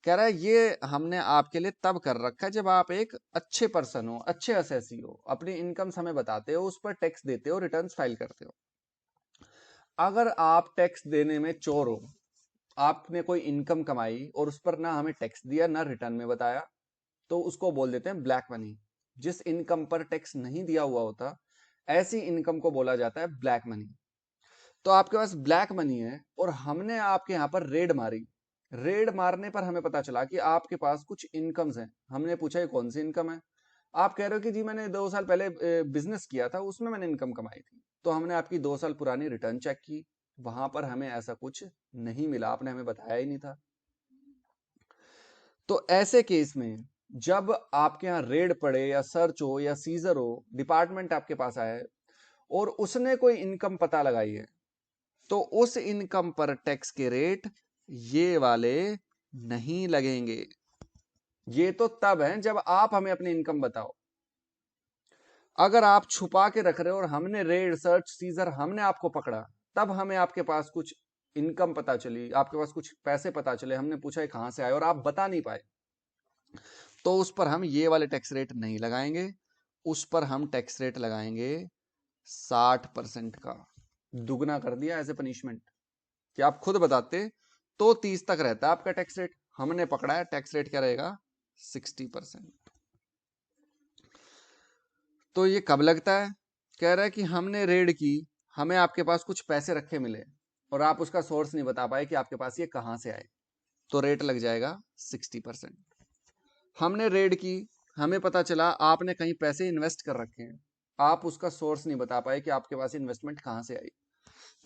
कह रहा है ये हमने आपके लिए तब कर रखा है जब आप एक अच्छे पर्सन हो, अच्छे असेसी हो, अपनी इनकम हमें बताते हो, उस पर टैक्स देते हो, रिटर्न्स फाइल करते हो। अगर आप टैक्स देने में चोर हो, आपने कोई इनकम कमाई और उस पर ना हमें टैक्स दिया ना रिटर्न में बताया, तो उसको बोल देते हैं ब्लैक मनी। जिस इनकम पर टैक्स नहीं दिया हुआ होता, ऐसी इनकम को बोला जाता है ब्लैक मनी। तो आपके पास ब्लैक मनी है और हमने आपके यहां पर रेड मारी। रेड मारने पर हमें पता चला कि आपके पास कुछ इनकम्स हैं। हमने पूछा ये कौन सी इनकम है? आप कह रहे हो कि जी मैंने 2 साल पहले बिजनेस किया था, उसमें मैंने इनकम कमाई थी। तो हमने आपकी 2 साल पुरानी रिटर्न चेक की, वहां पर हमें ऐसा कुछ नहीं मिला, आपने हमें बताया ही नहीं था। तो ऐसे केस में जब आपके यहाँ रेड पड़े या सर्च हो या सीजर हो, डिपार्टमेंट आपके पास आए और उसने कोई इनकम पता लगाई है, तो उस इनकम पर टैक्स के रेट ये वाले नहीं लगेंगे। ये तो तब है जब आप हमें अपनी इनकम बताओ। अगर आप छुपा के रख रहे हो और हमने रेड सर्च सीजर हमने आपको पकड़ा, तब हमें आपके पास कुछ इनकम पता चली, आपके पास कुछ पैसे पता चले, हमने पूछा ये कहां से आए और आप बता नहीं पाए, तो उस पर हम ये वाले टैक्स रेट नहीं लगाएंगे। उस पर हम टैक्स रेट लगाएंगे 60% का। दुगना कर दिया एज ए पनिशमेंट कि आप खुद बताते तो 30 तक रहता है आपका टैक्स रेट, हमने पकड़ा है टैक्स रेट क्या रहेगा 60%। तो ये कब लगता है? कह रहा है कि हमने रेड की, हमें आपके पास कुछ पैसे रखे मिले और आप उसका सोर्स नहीं बता पाए कि आपके पास ये कहां से आए, तो रेट लग जाएगा 60%। हमने रेड की, हमें पता चला आपने कहीं पैसे इन्वेस्ट कर रखे हैं, आप उसका सोर्स नहीं बता पाए कि आपके पास इन्वेस्टमेंट कहां से आई,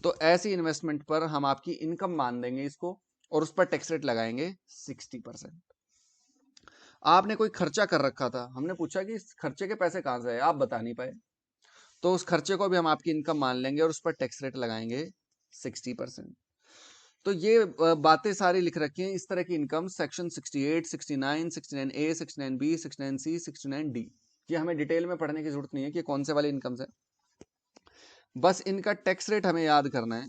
तो ऐसी इन्वेस्टमेंट पर हम आपकी इनकम मान देंगे इसको और उस पर टैक्स रेट लगाएंगे 60%। आपने कोई खर्चा कर रखा था, हमने पूछा कि इस खर्चे के पैसे कहां से आए, आप बता नहीं पाए, तो उस खर्चे को भी हम आपकी इनकम मान लेंगे और उस पर टैक्स रेट लगाएंगे 60%। तो ये बातें सारी लिख रखी हैं। इस तरह की income section 68, 69, 69A, 69B, 69C, 69D, ये हमें डिटेल में पढ़ने की जरूरत नहीं है कि कौन से वाली इनकम्स है। बस इनका टैक्स रेट हमें याद करना है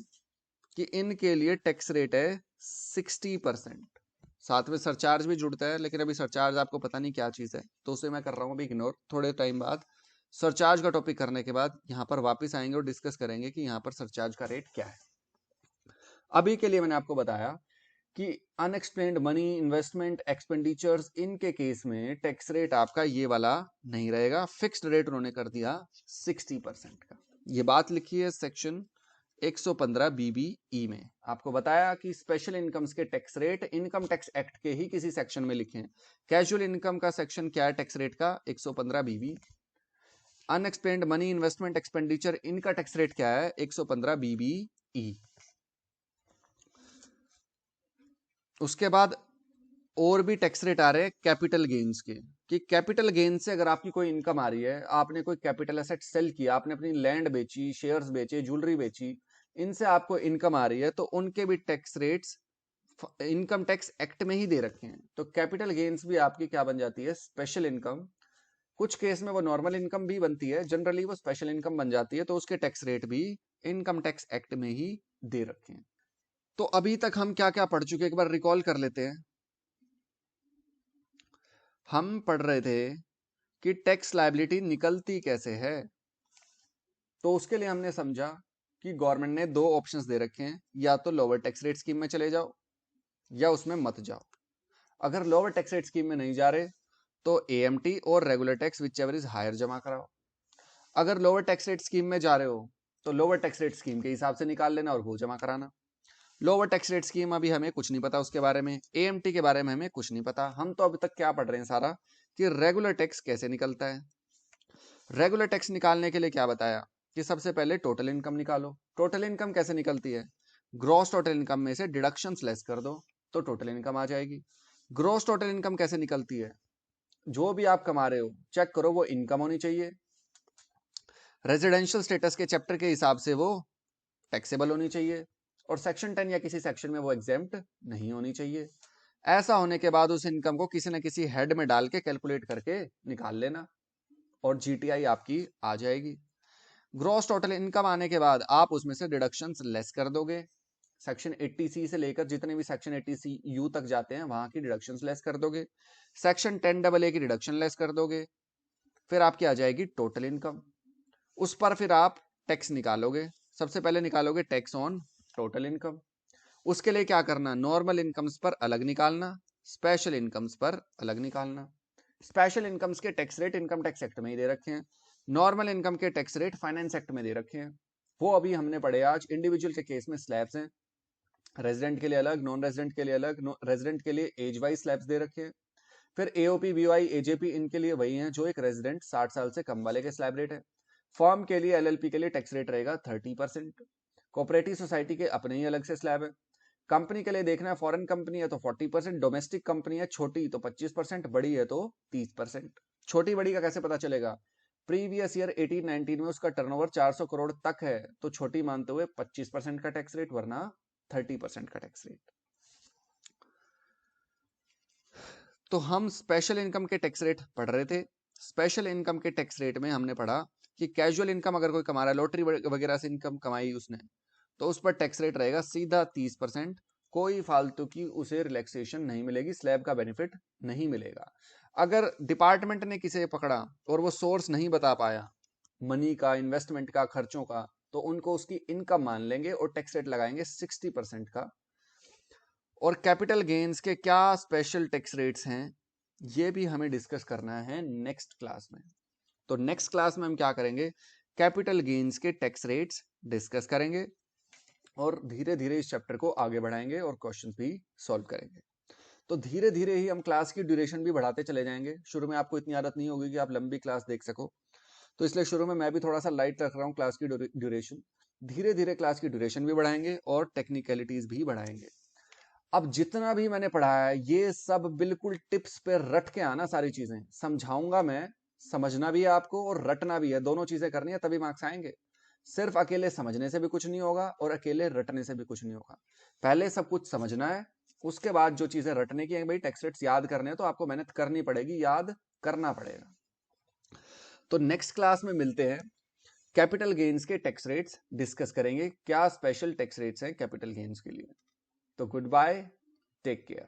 कि इनके लिए टैक्स रेट है 60%। साथ में सरचार्ज भी जुड़ता है, लेकिन अभी सरचार्ज आपको पता नहीं क्या चीज है, तो उसे मैं कर रहा हूं अभी इग्नोर। थोड़े टाइम बाद सरचार्ज का टॉपिक करने के बाद यहां पर वापस आएंगे और डिस्कस करेंगे कि यहां पर सरचार्ज का रेट क्या है। अभी के लिए मैंने आपको बताया कि अनएक्सप्लेन्ड मनी, इन्वेस्टमेंट एक्सपेंडिचर्स, इनके केस में टैक्स रेट आपका ये वाला नहीं रहेगा, फिक्स्ड रेट उन्होंने कर दिया 60% का। ये बात लिखी है सेक्शन 115 BBE में। आपको बताया कि स्पेशल इनकम्स के tax rate income tax act के ही किसी सेक्शन में लिखे हैं। कैजुअल इनकम का सेक्शन क्या है टैक्स रेट का? 115 BB। Unexplained money, investment expenditure, इनका टैक्स रेट क्या है? 115 BBE। उसके बाद और भी टैक्स रेट आ रहे हैं कैपिटल गेन्स के, कि कैपिटल गेन से अगर आपकी कोई इनकम आ रही है, आपने कोई कैपिटल एसेट सेल किया, आपने अपनी लैंड बेची, शेयर्स बेचे, ज्वेलरी बेची, इनसे आपको इनकम आ रही है, तो उनके भी tax rates income tax act में ही दे रखे हैं। तो कैपिटल गेन्स भी आपकी क्या बन जाती है? Special income. कुछ केस में वो नॉर्मल इनकम भी बनती है, जनरली वो स्पेशल इनकम बन जाती है, तो उसके टैक्स रेट भी इनकम टैक्स एक्ट में ही दे रखे हैं। तो अभी तक हम क्या क्या पढ़ चुके, एक बार रिकॉल कर लेते हैं। हम पढ़ रहे थे कि टैक्स लायबिलिटी निकलती कैसे है, तो उसके लिए हमने समझा कि गवर्नमेंट ने 2 ऑप्शंस दे रखे हैं, या तो लोअर टैक्स रेट स्कीम में चले जाओ या उसमें मत जाओ। अगर लोअर टैक्स रेट स्कीम में नहीं जा रहे तो AMT और regular tax whichever is higher जमा कराओ। अगर लोअर टैक्स रेट स्कीम में जा रहे हो तो लोअर टैक्स रेट स्कीम के हिसाब से निकाल लेना और वो जमा कराना। लोअर टैक्स रेट स्कीम अभी हमें कुछ नहीं पता उसके बारे में, AMT के बारे में हमें कुछ नहीं पता। हम तो अभी तक क्या पढ़ रहे हैं सारा, कि रेगुलर टैक्स कैसे निकलता है। रेगुलर टैक्स निकालने के लिए क्या बताया कि सबसे पहले टोटल इनकम निकालो। टोटल इनकम कैसे निकलती है? ग्रॉस टोटल इनकम में से डिडक्शंस लेस कर दो तो टोटल इनकम आ जाएगी। ग्रॉस टोटल इनकम कैसे निकलती है? जो भी आप कमा रहे हो चेक करो वो इनकम होनी चाहिए, रेजिडेंशियल स्टेटस के चैप्टर के हिसाब से वो टैक्सेबल होनी चाहिए, और सेक्शन 10 या किसी सेक्शन में वो एग्जेम्प्ट नहीं होनी चाहिए। ऐसा होने के बाद उस इनकम को किसी न किसी हेड में डाल के कैलकुलेट करके निकाल लेना, और जीटीआई आपकी आ जाएगी। ग्रॉस टोटल इनकम आने के बाद आप उसमें से डिडक्शंस लेस कर दोगे। सेक्शन 80C से लेकर जितने भी सेक्शन 80C यू तक जाते हैं वहां की डिडक्शंस लेस कर दोगे। सेक्शन 10AA की डिडक्शन लेस कर दोगे। फिर आपकी आ जाएगी टोटल इनकम। उस पर फिर आप टैक्स निकालोगे। सबसे पहले निकालोगे टैक्स ऑन टोटल इनकम। उसके लिए क्या करना, नॉर्मल इनकम्स पर अलग निकालना, स्पेशल इनकम्स पर अलग निकालना। स्पेशल इनकम्स के tax rate income tax act में ही दे रखे हैं, नॉर्मल इनकम के टैक्स रेट फाइनेंस एक्ट में दे रखे हैं। वो अभी हमने पढ़े आज। इंडिविजुअल के केस में स्लैब्स हैं, रेजिडेंट के लिए अलग, नॉन रेजिडेंट के लिए अलग। रेजिडेंट के लिए एज वाइज स्लैब्स दे रखे हैं। फिर एओपी, बीवाई, एजेपी इनके लिए वही हैं जो एक रेजिडेंट 60 साल से कम वाले के स्लैब रेट है। फर्म के लिए, एलएलपी के लिए टैक्स रेट रहेगा 30%। कोऑपरेटिव सोसाइटी के अपने ही अलग से स्लैब है। कंपनी के लिए देखना है, फॉरेन कंपनी है तो 40%, डोमेस्टिक कंपनी है छोटी तो 25%, बड़ी है तो 30%। छोटी बड़ी का कैसे पता चलेगा, प्रीवियस ईयर 18-19 में उसका टर्नओवर 400 करोड़ तक है तो छोटी मानते हुए 25% का टैक्स रेट, वरना 30% का टैक्स रेट। तो हम स्पेशल इनकम के टैक्स रेट पढ़ रहे थे। स्पेशल इनकम के टैक्स रेट में हमने पढ़ा कि कैजुअल इनकम अगर कोई कमा रहा है, लॉटरी वगैरह से इनकम कमाई उसने, तो उस पर टैक्स रेट रहेगा सीधा 30%। कोई फालतू की उसे रिलैक्सेशन नहीं मिलेगी, स्लैब का बेनिफिट नहीं मिलेगा। अगर डिपार्टमेंट ने किसे पकड़ा और वो सोर्स नहीं बता पाया मनी का, इन्वेस्टमेंट का, खर्चों का, तो उनको उसकी इनकम मान लेंगे और टैक्स रेट लगाएंगे 60% का। और कैपिटल गेन्स के क्या स्पेशल टैक्स रेट्स हैं ये भी हमें डिस्कस करना है नेक्स्ट क्लास में। तो नेक्स्ट क्लास में हम क्या करेंगे, कैपिटल गेन्स के टैक्स रेट्स डिस्कस करेंगे और धीरे धीरे इस चैप्टर को आगे बढ़ाएंगे और क्वेश्चंस भी सॉल्व करेंगे। तो धीरे धीरे ही हम क्लास की ड्यूरेशन भी बढ़ाते चले जाएंगे। शुरू में आपको इतनी आदत नहीं होगी कि आप लंबी क्लास देख सको, तो इसलिए शुरू में मैं भी थोड़ा सा लाइट रख रहा हूँ क्लास की ड्यूरेशन। धीरे धीरे क्लास की ड्यूरेशन भी बढ़ाएंगे और टेक्निकलिटीज भी बढ़ाएंगे। अब जितना भी मैंने पढ़ाया है ये सब बिल्कुल टिप्स पे रट के आना, सारी चीजें समझाऊंगा मैं, समझना भी है आपको और रटना भी है, दोनों चीजें करनी है तभी मार्क्स आएंगे। सिर्फ अकेले समझने से भी कुछ नहीं होगा और अकेले रटने से भी कुछ नहीं होगा। पहले सब कुछ समझना है, उसके बाद जो चीजें रटने की है, भाई टैक्स रेट्स याद करने हैं तो आपको मेहनत करनी पड़ेगी, याद करना पड़ेगा। तो नेक्स्ट क्लास में मिलते हैं, कैपिटल गेन्स के टैक्स रेट्स डिस्कस करेंगे, क्या स्पेशल टैक्स रेट्स हैं कैपिटल गेन्स के लिए। तो गुड बाय, टेक केयर।